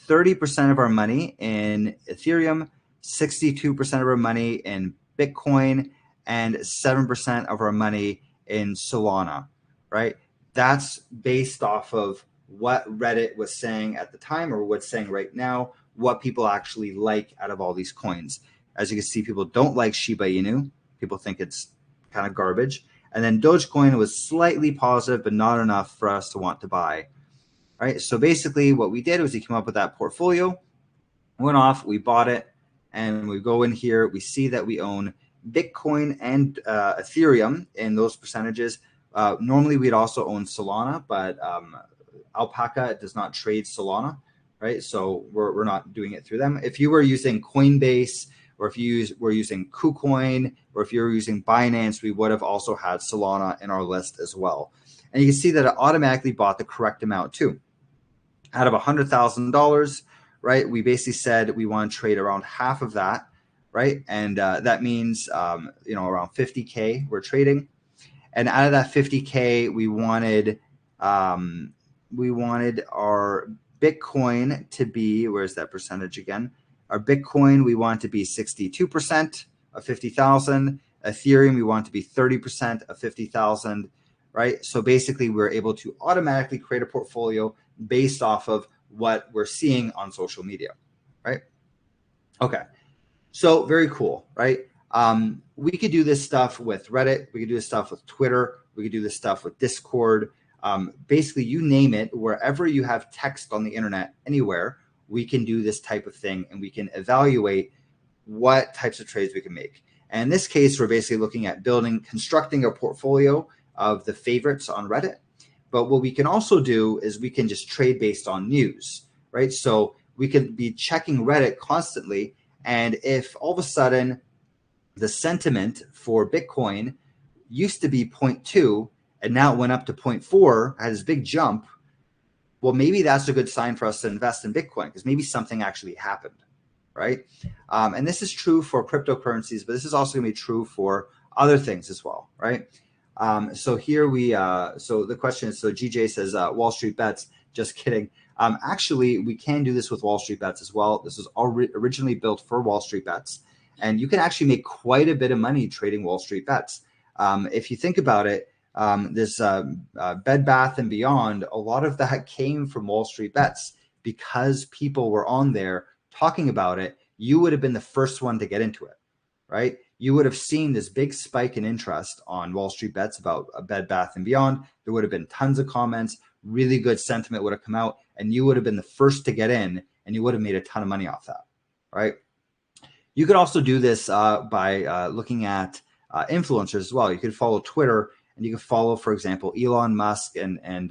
30% of our money in Ethereum, 62% of our money in Bitcoin, and 7% of our money in Solana, right? That's based off of what Reddit was saying at the time, or what's saying right now, what people actually like out of all these coins. As you can see, people don't like Shiba Inu. People think it's kind of garbage. And then Dogecoin was slightly positive, but not enough for us to want to buy. All right. So basically what we did was we came up with that portfolio, went off, we bought it, and we go in here, we see that we own Bitcoin and Ethereum in those percentages. Normally we'd also own Solana, but Alpaca does not trade Solana, right? So we're not doing it through them. If you were using Coinbase, or if you were using KuCoin, or if you were using Binance, we would have also had Solana in our list as well. And you can see that it automatically bought the correct amount too. Out of $100,000, right, we basically said we want to trade around half of that, right? And that means, around 50K we're trading. And out of that 50K, we wanted our Bitcoin to be, where's that percentage again? Our Bitcoin, we want to be 62% of 50,000. Ethereum, we want to be 30% of 50,000, right? So basically, we're able to automatically create a portfolio based off of what we're seeing on social media, right? Okay, so very cool, right? We could do this stuff with Reddit. We could do this stuff with Twitter. We could do this stuff with Discord. Basically, you name it, wherever you have text on the internet, anywhere, we can do this type of thing, and we can evaluate what types of trades we can make. And in this case, we're basically looking at constructing a portfolio of the favorites on Reddit. But what we can also do is we can just trade based on news, right? So we could be checking Reddit constantly, and if all of a sudden the sentiment for Bitcoin used to be 0.2 and now it went up to 0.4, had this big jump, well, maybe that's a good sign for us to invest in Bitcoin, because maybe something actually happened, right? And this is true for cryptocurrencies, but this is also going to be true for other things as well, right? So here so the question is, so GJ says, Wall Street bets, just kidding. Actually, we can do this with Wall Street bets as well. This was originally built for Wall Street bets, and you can actually make quite a bit of money trading Wall Street bets. If you think about it, this Bed Bath and Beyond, a lot of that came from Wall Street bets, because people were on there talking about it, you would have been the first one to get into it, right? You would have seen this big spike in interest on Wall Street Bets about a Bed Bath & Beyond. There would have been tons of comments, really good sentiment would have come out, and you would have been the first to get in, and you would have made a ton of money off that, right? You could also do this by looking at influencers as well. You could follow Twitter, and you could follow, for example, Elon Musk and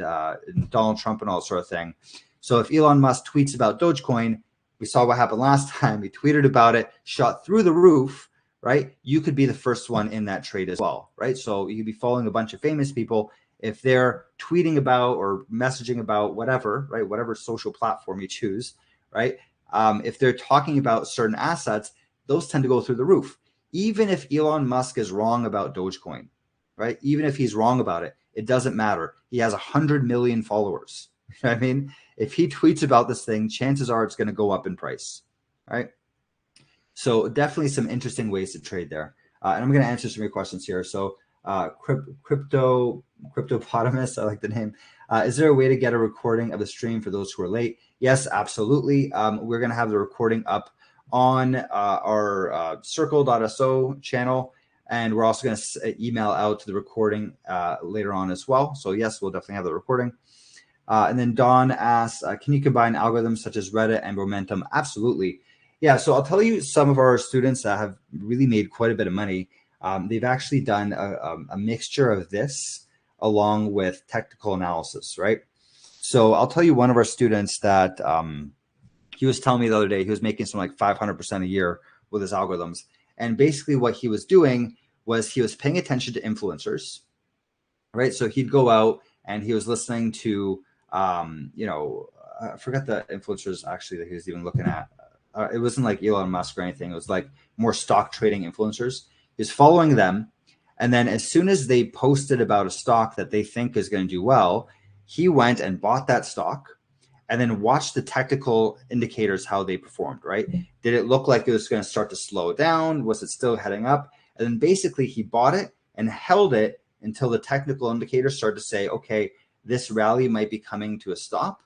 Donald Trump and all that sort of thing. So if Elon Musk tweets about Dogecoin, we saw what happened last time. He tweeted about it, shot through the roof, right? You could be the first one in that trade as well, right? So you could be following a bunch of famous people. If they're tweeting about or messaging about whatever, right? Whatever social platform you choose, right? If they're talking about certain assets, those tend to go through the roof. Even if Elon Musk is wrong about Dogecoin, right? Even if he's wrong about it, it doesn't matter. He has 100 million followers. You know what I mean? If he tweets about this thing, chances are it's going to go up in price, right? So definitely some interesting ways to trade there. And I'm going to answer some of your questions here. So Cryptopotamus, I like the name. Is there a way to get a recording of the stream for those who are late? Yes, absolutely. We're going to have the recording up on our circle.so channel. And we're also going to email out the recording later on as well. So yes, we'll definitely have the recording. And then Don asks, can you combine algorithms such as Reddit and Momentum? Absolutely. Yeah, so I'll tell you some of our students that have really made quite a bit of money. They've actually done a mixture of this along with technical analysis, right? So I'll tell you one of our students that he was telling me the other day, he was making something like 500% a year with his algorithms. And basically what he was doing was he was paying attention to influencers, right? So he'd go out and he was listening to, I forgot the influencers actually that he was even looking at. It wasn't like Elon Musk or anything. It was like more stock trading influencers. He was following them. And then as soon as they posted about a stock that they think is going to do well, he went and bought that stock and then watched the technical indicators, how they performed, right? Did it look like it was going to start to slow down? Was it still heading up? And then basically he bought it and held it until the technical indicators started to say, okay, this rally might be coming to a stop.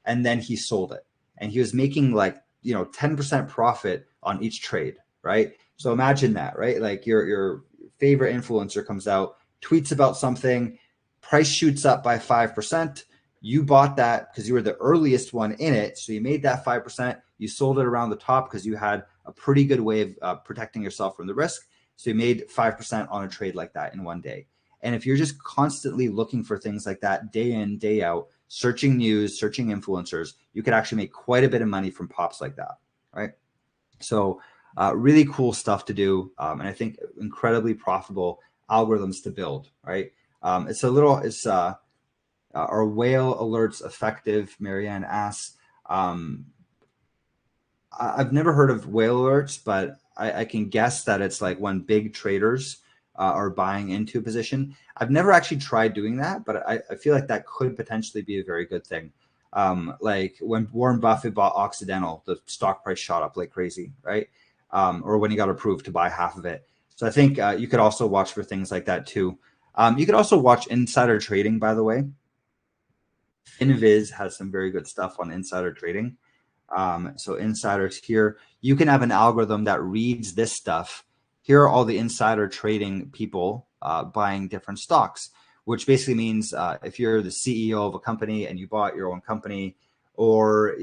And then he sold it. And he was making like, 10% profit on each trade, right? So imagine that, right? Like your favorite influencer comes out, tweets about something, price shoots up by 5%. You bought that because you were the earliest one in it. So you made that 5%. You sold it around the top because you had a pretty good way of protecting yourself from the risk. So you made 5% on a trade like that in one day. And if you're just constantly looking for things like that day in, day out, searching news, searching influencers, you could actually make quite a bit of money from pops like that, right? So really cool stuff to do. And I think incredibly profitable algorithms to build, right? Are whale alerts effective? Marianne asks. I've never heard of whale alerts, but I can guess that it's like when big traders are buying into a position. I've never actually tried doing that, but I feel like that could potentially be a very good thing. Like when Warren Buffett bought Occidental, the stock price shot up like crazy, right? Or when he got approved to buy half of it. So I think you could also watch for things like that too. You could also watch insider trading, by the way. Inviz has some very good stuff on insider trading. So insiders here, you can have an algorithm that reads this stuff. Here are all the insider trading people buying different stocks, which basically means if you're the CEO of a company and you bought your own company, or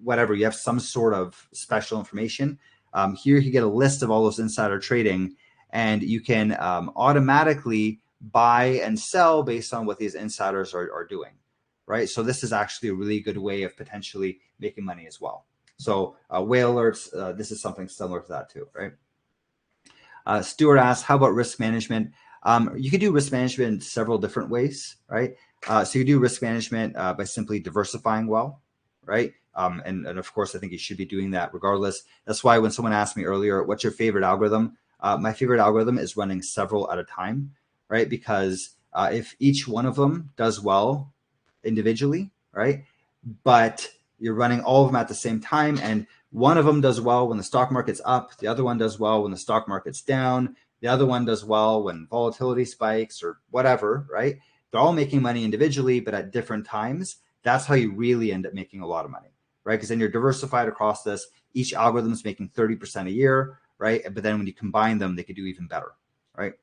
whatever, you have some sort of special information. Here you get a list of all those insider trading, and you can automatically buy and sell based on what these insiders are doing, right? So this is actually a really good way of potentially making money as well. So whale alerts, this is something similar to that too, right? Stuart asks, how about risk management? You can do risk management in several different ways, right? So you do risk management by simply diversifying well, right? And of course, I think you should be doing that regardless. That's why when someone asked me earlier, what's your favorite algorithm? My favorite algorithm is running several at a time, right? Because if each one of them does well individually, right? But you're running all of them at the same time, and one of them does well when the stock market's up, the other one does well when the stock market's down, the other one does well when volatility spikes or whatever, right? They're all making money individually, but at different times. That's how you really end up making a lot of money, right? Because then you're diversified across this. Each algorithm is making 30% a year, right? But then when you combine them, they could do even better, right?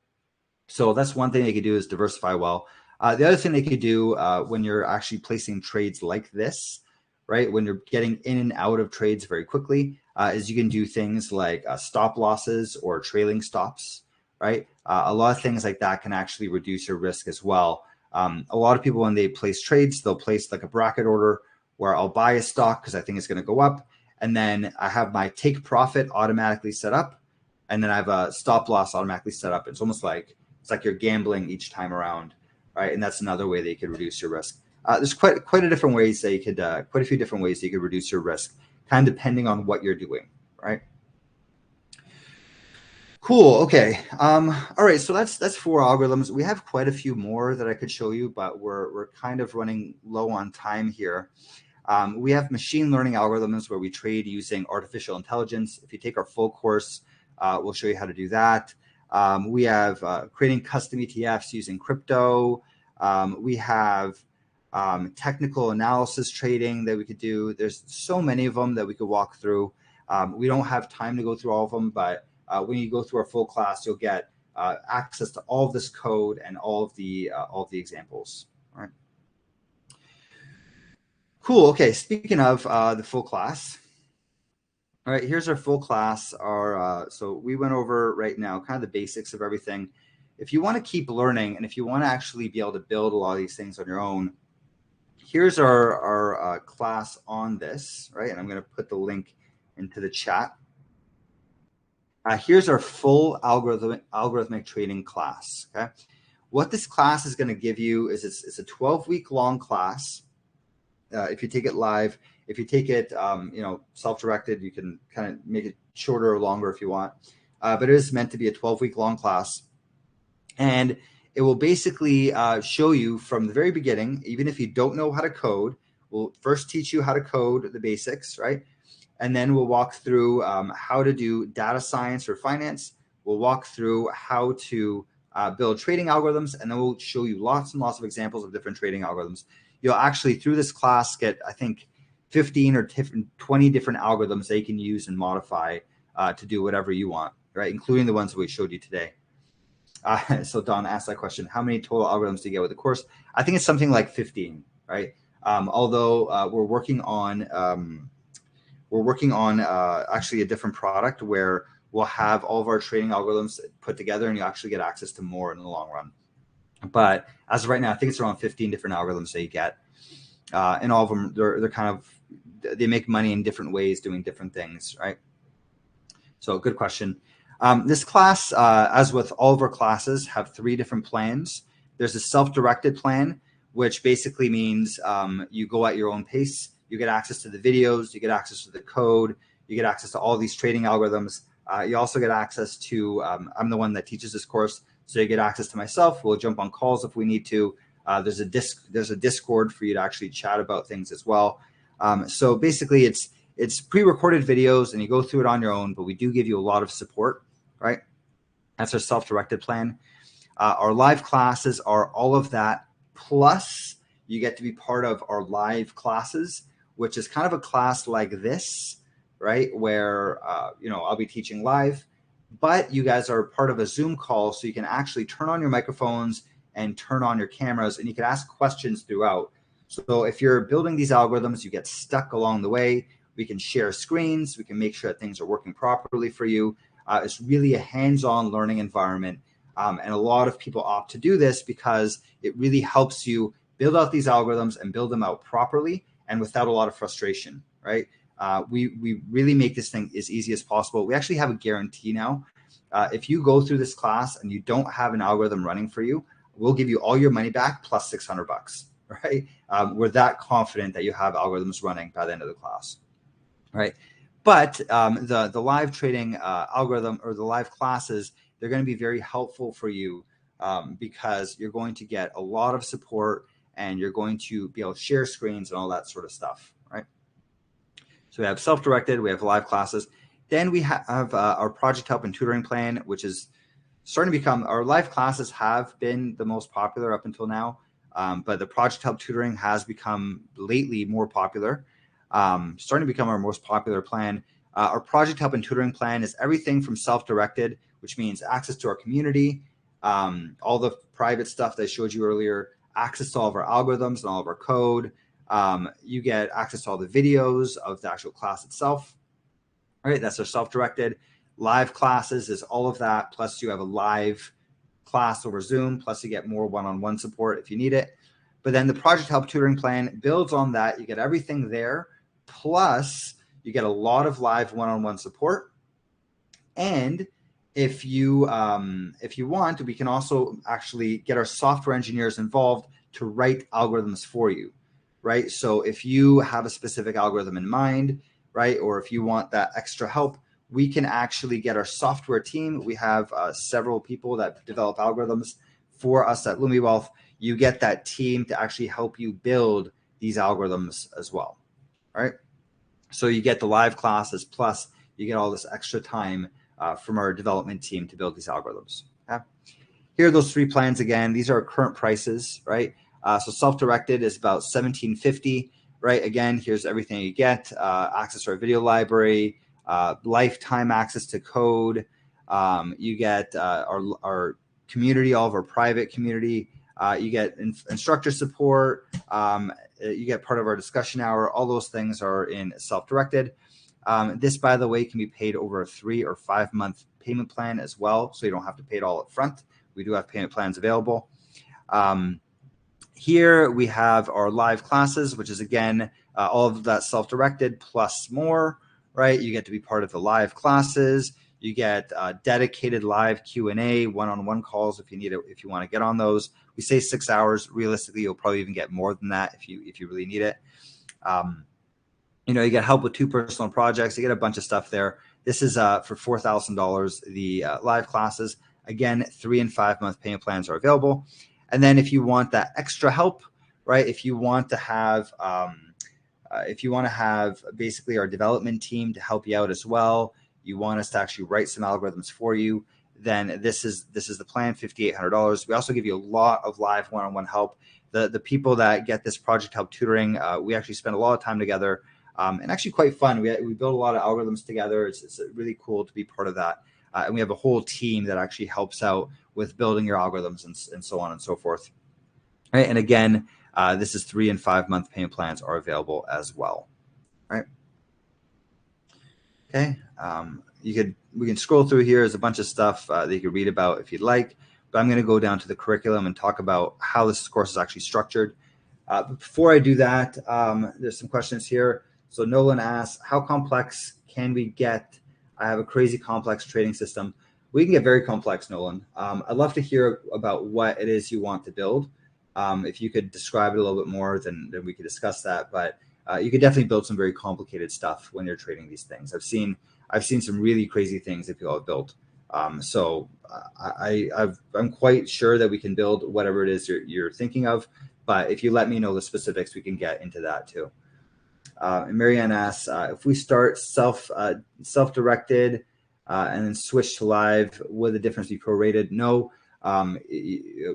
So that's one thing they could do is diversify well. The other thing they could do when you're actually placing trades like this, right? When you're getting in and out of trades very quickly, is you can do things like stop losses or trailing stops, right? A lot of things like that can actually reduce your risk as well. A lot of people, when they place trades, they'll place like a bracket order where I'll buy a stock because I think it's going to go up. And then I have my take profit automatically set up. And then I have a stop loss automatically set up. It's almost like you're gambling each time around, right? And that's another way that you could reduce your risk. There's quite a different ways that you could, quite a few different ways that you could reduce your risk, kind of depending on what you're doing, right? Cool. Okay. All right. So that's 4 algorithms. We have quite a few more that I could show you, but we're kind of running low on time here. We have machine learning algorithms where we trade using artificial intelligence. If you take our full course, we'll show you how to do that. We have creating custom ETFs using crypto. We have technical analysis trading that we could do. There's so many of them that we could walk through. We don't have time to go through all of them, but when you go through our full class, you'll get access to all of this code and all of the examples. All right. Cool. Okay. Speaking of the full class. All right, here's our full class. So we went over right now kind of the basics of everything. If you want to keep learning and if you want to actually be able to build a lot of these things on your own, here's our class on this, right? And I'm going to put the link into the chat. Here's our full algorithmic trading class. Okay, what this class is going to give you is it's a 12-week long class. If you take it live, if you take it, self-directed, you can kind of make it shorter or longer if you want. But it is meant to be a 12-week long class. And it will basically show you from the very beginning, even if you don't know how to code, we'll first teach you how to code the basics, right? And then we'll walk through how to do data science or finance. We'll walk through how to build trading algorithms, and then we'll show you lots and lots of examples of different trading algorithms. You'll actually, through this class, get, I think, 15 or 20 different algorithms that you can use and modify to do whatever you want, right? Including the ones that we showed you today. So Don asked that question, how many total algorithms do you get with the course? I think it's something like 15, right? Although we're working on actually a different product where we'll have all of our trading algorithms put together and you actually get access to more in the long run. But as of right now, I think it's around 15 different algorithms that you get. And all of them, they're kind of, they make money in different ways doing different things, right? So good question. This class, as with all of our classes, have 3 different plans. There's a self-directed plan, which basically means you go at your own pace. You get access to the videos, you get access to the code, you get access to all these trading algorithms. You also get access to, I'm the one that teaches this course, so you get access to myself. We'll jump on calls if we need to. There's a Discord for you to actually chat about things as well. So basically it's pre-recorded videos and you go through it on your own, but we do give you a lot of support, right? That's our self-directed plan. Our live classes are all of that. Plus you get to be part of our live classes, which is kind of a class like this, right? Where, I'll be teaching live, but you guys are part of a Zoom call. So you can actually turn on your microphones and turn on your cameras and you can ask questions throughout. So if you're building these algorithms, you get stuck along the way, we can share screens. We can make sure that things are working properly for you. It's really a hands-on learning environment. And a lot of people opt to do this because it really helps you build out these algorithms and build them out properly and without a lot of frustration, right? We really make this thing as easy as possible. We actually have a guarantee now. If you go through this class and you don't have an algorithm running for you, we'll give you all your money back plus $600, right? We're that confident that you have algorithms running by the end of the class, right? But the live trading algorithm or the live classes, they're going to be very helpful for you because you're going to get a lot of support and you're going to be able to share screens and all that sort of stuff, right? So we have self-directed, we have live classes. Then we have our project help and tutoring plan, which is starting to become, our live classes have been the most popular up until now, but the project help tutoring has become lately more popular, starting to become our most popular plan. Our project help and tutoring plan is everything from self-directed, which means access to our community, all the private stuff that I showed you earlier, access to all of our algorithms and all of our code. You get access to all the videos of the actual class itself. All right, that's our self-directed. Live classes is all of that, plus you have a live class over Zoom, plus you get more one-on-one support if you need it. But then the project help tutoring plan builds on that. You get everything there, plus you get a lot of live one-on-one support. And if you want, we can also actually get our software engineers involved to write algorithms for you, right? So if you have a specific algorithm in mind, right, or if you want that extra help, we can actually get our software team. We have several people that develop algorithms for us at LumiWealth. You get that team to actually help you build these algorithms as well, right? So you get the live classes, plus you get all this extra time from our development team to build these algorithms. Okay? Here are those three plans again. These are our current prices, right? So self-directed is about $17.50, right? Again, here's everything you get: access to our video library, lifetime access to code. You get our community, all of our private community. You get instructor support. You get part of our discussion hour. All those things are in self-directed. This, by the way, can be paid over a 3 or 5 month payment plan as well, so you don't have to pay it all up front. We do have payment plans available. Here we have our live classes, which is, again, all of that self-directed plus more, right? You get to be part of the live classes. You get dedicated live Q&A, one-on-one calls if you need it, if you want to get on those. We say 6 hours. Realistically, you'll probably even get more than that if you really need it. You get help with 2 personal projects. You get a bunch of stuff there. This is for $4,000, the live classes. Again, 3 and 5 month payment plans are available. And then if you want that extra help, right? If you want to have basically our development team to help you out as well, you want us to actually write some algorithms for you, then this is the plan, $5,800. We also give you a lot of live one-on-one help. The people that get this project help tutoring, we actually spend a lot of time together, and actually quite fun. We build a lot of algorithms together. It's really cool to be part of that. And we have a whole team that actually helps out with building your algorithms and so on and so forth. Right? And again, this is 3 and 5 month payment plans are available as well. Right? Okay. We can scroll through here. There's a bunch of stuff that you can read about if you'd like, but I'm going to go down to the curriculum and talk about how this course is actually structured. But before I do that, there's some questions here. So Nolan asks, how complex can we get? I have a crazy complex trading system. We can get very complex, Nolan. I'd love to hear about what it is you want to build. If you could describe it a little bit more, then we could discuss that. But you could definitely build some very complicated stuff when you're trading these things. I've seen some really crazy things that people have built. So I'm quite sure that we can build whatever it is you're thinking of. But if you let me know the specifics, we can get into that too. And Marianne asks, if we start self-directed and then switch to live, would the difference be prorated? No,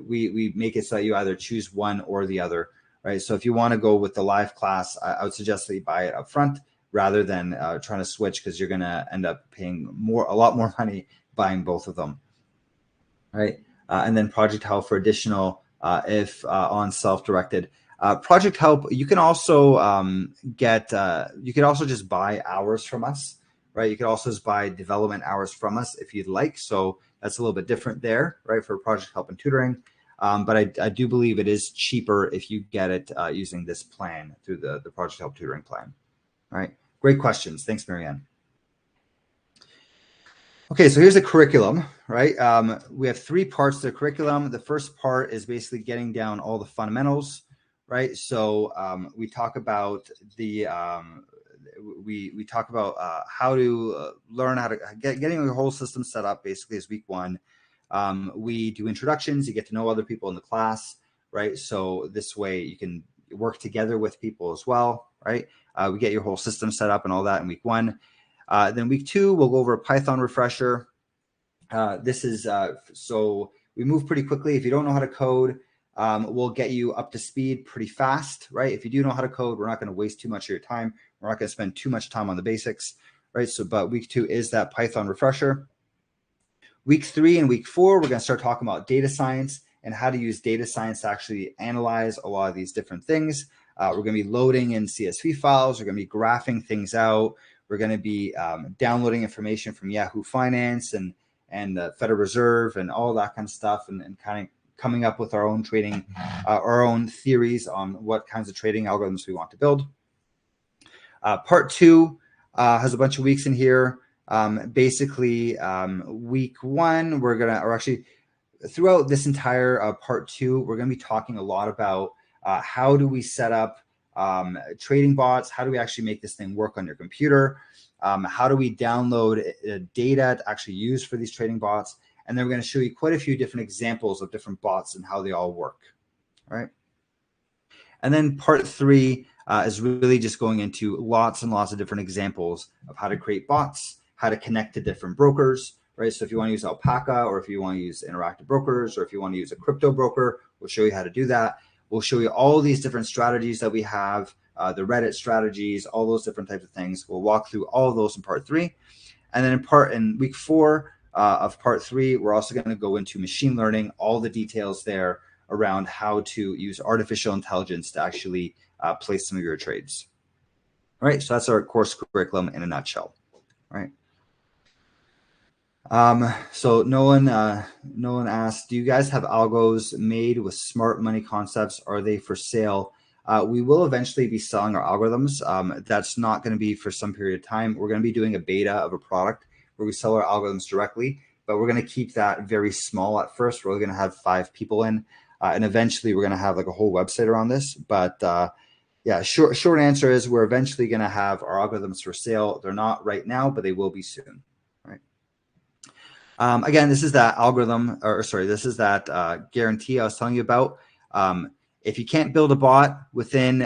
we make it so that you either choose one or the other, right? So if you want to go with the live class, I would suggest that you buy it up front rather than trying to switch, because you're going to end up paying a lot more money buying both of them, right? And then project help for additional if on self-directed. Project help, you can also you could also just buy hours from us, right? You could also just buy development hours from us if you'd like. So that's a little bit different there, right, for project help and tutoring. But I do believe it is cheaper if you get it using this plan through the project help tutoring plan. All right, great questions. Thanks, Marianne. Okay, so here's the curriculum, right? We have 3 parts to the curriculum. The first part is basically getting down all the fundamentals, right? So we talk about we talk about how to learn how to getting your whole system set up. Basically, is week 1. We do introductions. You get to know other people in the class, right? So this way you can work together with people as well, right? We get your whole system set up and all that in week 1. Then week 2, we'll go over a Python refresher. This is so we move pretty quickly. If you don't know how to code, we'll get you up to speed pretty fast, right? If you do know how to code, we're not going to waste too much of your time. We're not going to spend too much time on the basics, right? So, but week 2 is that Python refresher. Week 3 and week 4, we're going to start talking about data science and how to use data science to actually analyze a lot of these different things. We're going to be loading in CSV files. We're going to be graphing things out. We're going to be downloading information from Yahoo Finance and the Federal Reserve and all that kind of stuff, and kind of coming up with our own trading, our own theories on what kinds of trading algorithms we want to build. Part 2 has a bunch of weeks in here. Basically, week 1, we're going to, or actually throughout this entire part 2, we're going to be talking a lot about how do we set up trading bots? How do we actually make this thing work on your computer? How do we download data to actually use for these trading bots? And then we're going to show you quite a few different examples of different bots and how they all work. All right. And then part 3 is really just going into lots and lots of different examples of how to create bots, how to connect to different brokers, right? So if you want to use Alpaca, or if you want to use Interactive Brokers, or if you want to use a crypto broker, we'll show you how to do that. We'll show you all these different strategies that we have, the Reddit strategies, all those different types of things. We'll walk through all of those in part 3. And then in week 4 of part 3, we're also going to go into machine learning, all the details there around how to use artificial intelligence to actually place some of your trades. All right, so that's our course curriculum in a nutshell. All right. So Nolan asked, do you guys have algos made with smart money concepts? Are they for sale? We will eventually be selling our algorithms. That's not going to be for some period of time. We're going to be doing a beta of a product where we sell our algorithms directly, but we're going to keep that very small at first. We're going to have 5 people in, and eventually we're going to have like a whole website around this. But yeah, short answer is we're eventually going to have our algorithms for sale. They're not right now, but they will be soon. Again, this is that algorithm, or sorry, this is that guarantee I was telling you about. If you can't build a bot within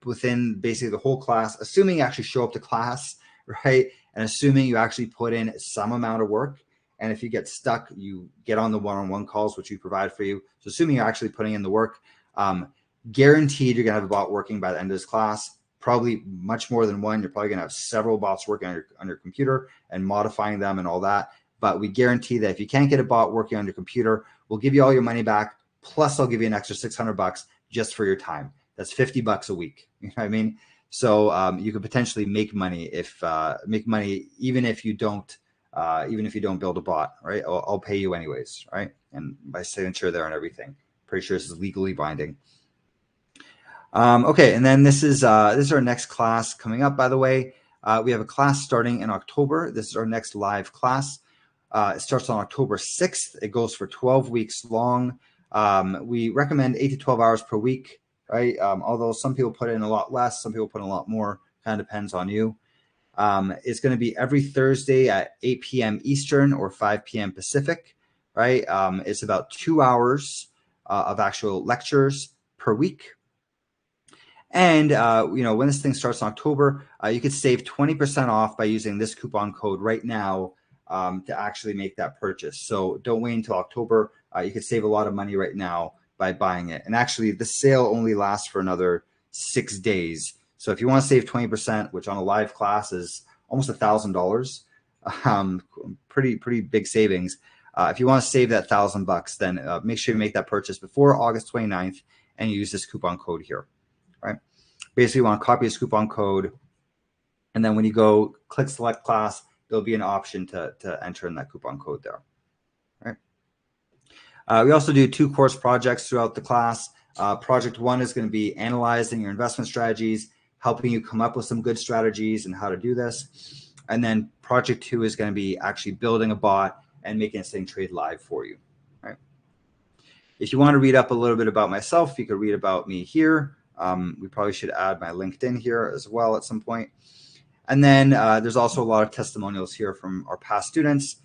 basically the whole class, assuming you actually show up to class, right, and assuming you actually put in some amount of work, and if you get stuck, you get on the one-on-one calls, which we provide for you. So assuming you're actually putting in the work, guaranteed you're going to have a bot working by the end of this class. Probably much more than one. You're probably going to have several bots working on your computer and modifying them and all that. But we guarantee that if you can't get a bot working on your computer, we'll give you all your money back. Plus, I'll give you an extra $600 just for your time. That's $50 a week. You know what I mean? So you could potentially make money even if you don't build a bot, right? I'll pay you anyways, right? And by signature there and everything. Pretty sure this is legally binding. Okay, and then this is our next class coming up. By the way, we have a class starting in October. This is our next live class. It starts on October 6th. It goes for 12 weeks long. We recommend 8 to 12 hours per week, right? Although some people put in a lot less, some people put in a lot more. Kind of depends on you. It's going to be every Thursday at 8 p.m. Eastern or 5 p.m. Pacific, right? It's about 2 hours of actual lectures per week. And, when this thing starts in October, you could save 20% off by using this coupon code right now to actually make that purchase. So don't wait until October. You could save a lot of money right now by buying it. And actually, the sale only lasts for another 6 days. So if you want to save 20%, which on a live class is almost $1,000, pretty big savings. If you want to save that $1,000, then make sure you make that purchase before August 29th and use this coupon code here. Right. Basically, you want to copy this coupon code, and then when you go click select class, there'll be an option to enter in that coupon code there. Right. We also do 2 course projects throughout the class. Project 1 is going to be analyzing your investment strategies, helping you come up with some good strategies and how to do this. And then project 2 is going to be actually building a bot and making this thing trade live for you. Right. If you want to read up a little bit about myself, you could read about me here. We probably should add my LinkedIn here as well at some point. And then there's also a lot of testimonials here from our past students.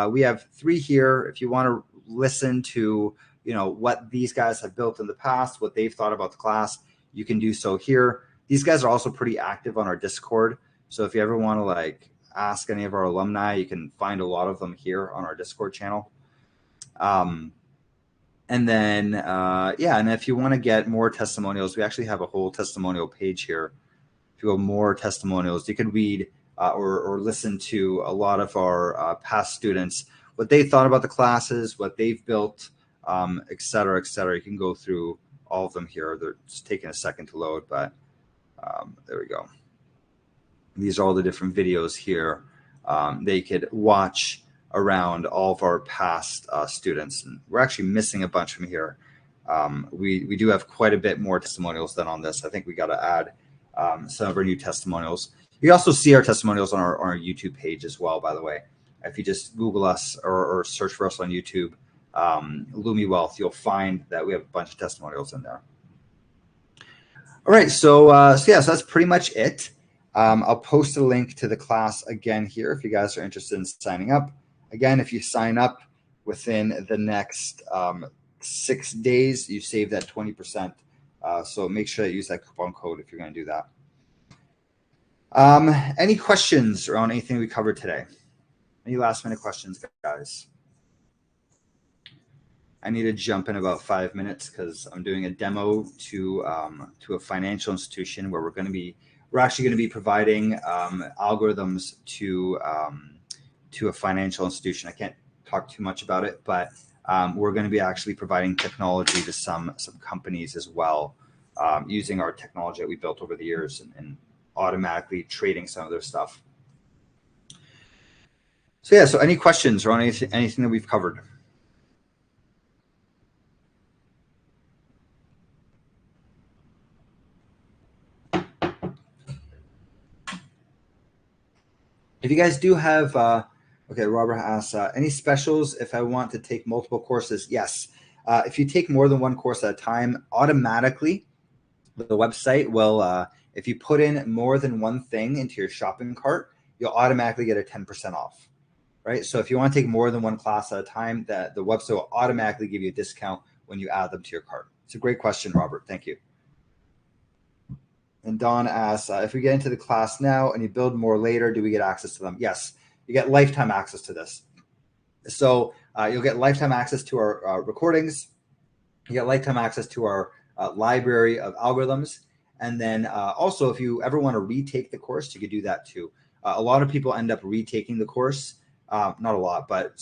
We have 3 here. If you want to listen to, what these guys have built in the past, what they've thought about the class, you can do so here. These guys are also pretty active on our Discord. So if you ever want to ask any of our alumni, you can find a lot of them here on our Discord channel. And then, and if you want to get more testimonials, we actually have a whole testimonial page here. If you have more testimonials, you can read or listen to a lot of our past students, what they thought about the classes, what they've built, et cetera, et cetera. You can go through all of them here. They're just taking a second to load, but there we go. These are all the different videos here they could watch around all of our past students. And we're actually missing a bunch from here. We do have quite a bit more testimonials than on this. I think we got to add some of our new testimonials. You can also see our testimonials on our YouTube page as well, by the way. If you just Google us or search for us on YouTube, Lumi Wealth, you'll find that we have a bunch of testimonials in there. All right, so that's pretty much it. I'll post a link to the class again here if you guys are interested in signing up. Again, if you sign up within the next 6 days, you save that 20%. So make sure that you use that coupon code if you're going to do that. Any questions around anything we covered today? Any last minute questions, guys? I need to jump in about 5 minutes because I'm doing a demo to a financial institution where we're actually going to be providing algorithms to a financial institution. I can't talk too much about it, but we're going to be actually providing technology to some companies as well, using our technology that we built over the years and automatically trading some of their stuff. So any questions or anything that we've covered? If you guys do have, okay, Robert asks, any specials if I want to take multiple courses? Yes. If you take more than one course at a time, automatically the website will, if you put in more than one thing into your shopping cart, you'll automatically get a 10% off, right? So if you want to take more than one class at a time, the website will automatically give you a discount when you add them to your cart. It's a great question, Robert. Thank you. And Don asks, if we get into the class now and you build more later, do we get access to them? Yes, you get lifetime access to this. So you'll get lifetime access to our recordings. You get lifetime access to our library of algorithms. And then also, if you ever want to retake the course, you could do that too. A lot of people end up retaking the course. Not a lot, but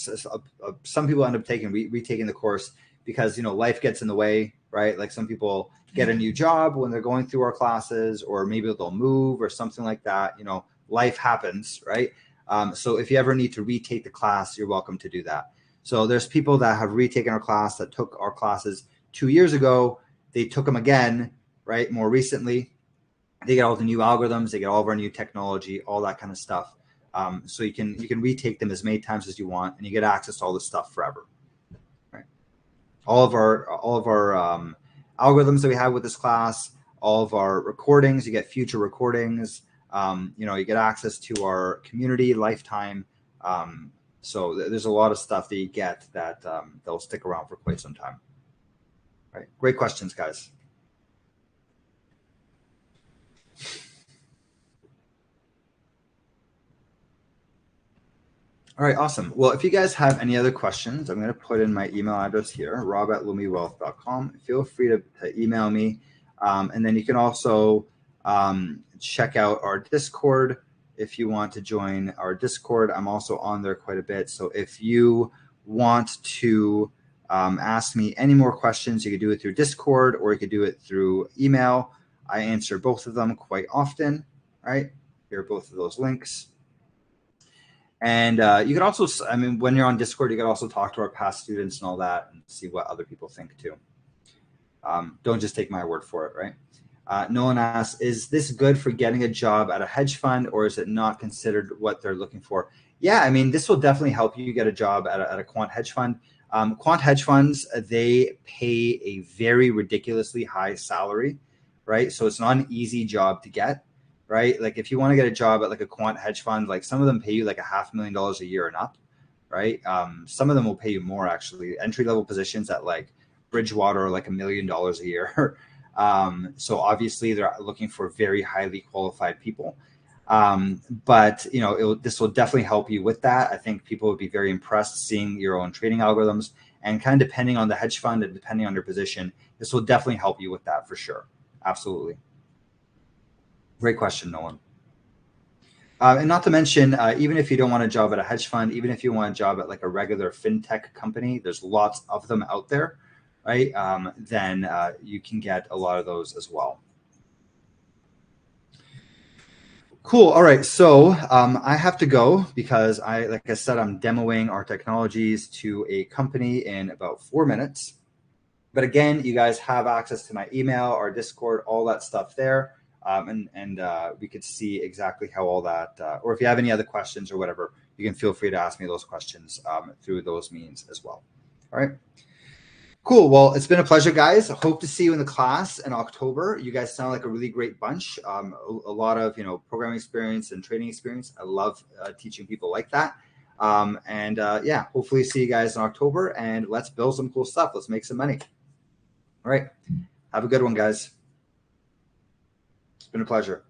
some people end up retaking the course because, life gets in the way, right? Like some people get a new job when they're going through our classes, or maybe they'll move or something like that. Life happens, right? So if you ever need to retake the class, you're welcome to do that. So there's people that have retaken our class that took our classes 2 years ago. They took them again, right? More recently, they get all the new algorithms, they get all of our new technology, all that kind of stuff. So you can retake them as many times as you want, and you get access to all this stuff forever. Right? All of our algorithms that we have with this class, all of our recordings, you get future recordings. You get access to our community lifetime. So there's a lot of stuff that you get that will stick around for quite some time. All right, great questions, guys. All right, awesome. Well, if you guys have any other questions, I'm going to put in my email address here, rob@lumiwealth.com. Feel free to email me. And then you can also check out our Discord if you want to join our Discord. I'm also on there quite a bit. So if you want to ask me any more questions, you could do it through Discord or you could do it through email. I answer both of them quite often, right? Here are both of those links. And you can also, when you're on Discord, you can also talk to our past students and all that and see what other people think too. Don't just take my word for it, right? Nolan asks, is this good for getting a job at a hedge fund, or is it not considered what they're looking for? Yeah, this will definitely help you get a job at a quant hedge fund. Quant hedge funds, they pay a very ridiculously high salary, right? So it's not an easy job to get. Right? Like if you want to get a job at like a quant hedge fund, like some of them pay you like $500,000 a year and up, right? Some of them will pay you more actually. Entry-level positions at like Bridgewater are like $1 million a year. So obviously they're looking for very highly qualified people. But this will definitely help you with that. I think people would be very impressed seeing your own trading algorithms, and kind of depending on the hedge fund and depending on your position, this will definitely help you with that for sure. Absolutely. Great question, Nolan. And not to mention, even if you don't want a job at a hedge fund, even if you want a job at like a regular fintech company, there's lots of them out there, right? Then you can get a lot of those as well. Cool. All right. So I have to go because like I said, I'm demoing our technologies to a company in about 4 minutes. But again, you guys have access to my email, our Discord, all that stuff there. And we could see exactly how all that, or if you have any other questions or whatever, you can feel free to ask me those questions through those means as well. All right. Cool. Well, it's been a pleasure, guys. Hope to see you in the class in October. You guys sound like a really great bunch. A lot of programming experience and trading experience. I love teaching people like that. Yeah, hopefully see you guys in October, and let's build some cool stuff. Let's make some money. All right. Have a good one, guys. It's been a pleasure.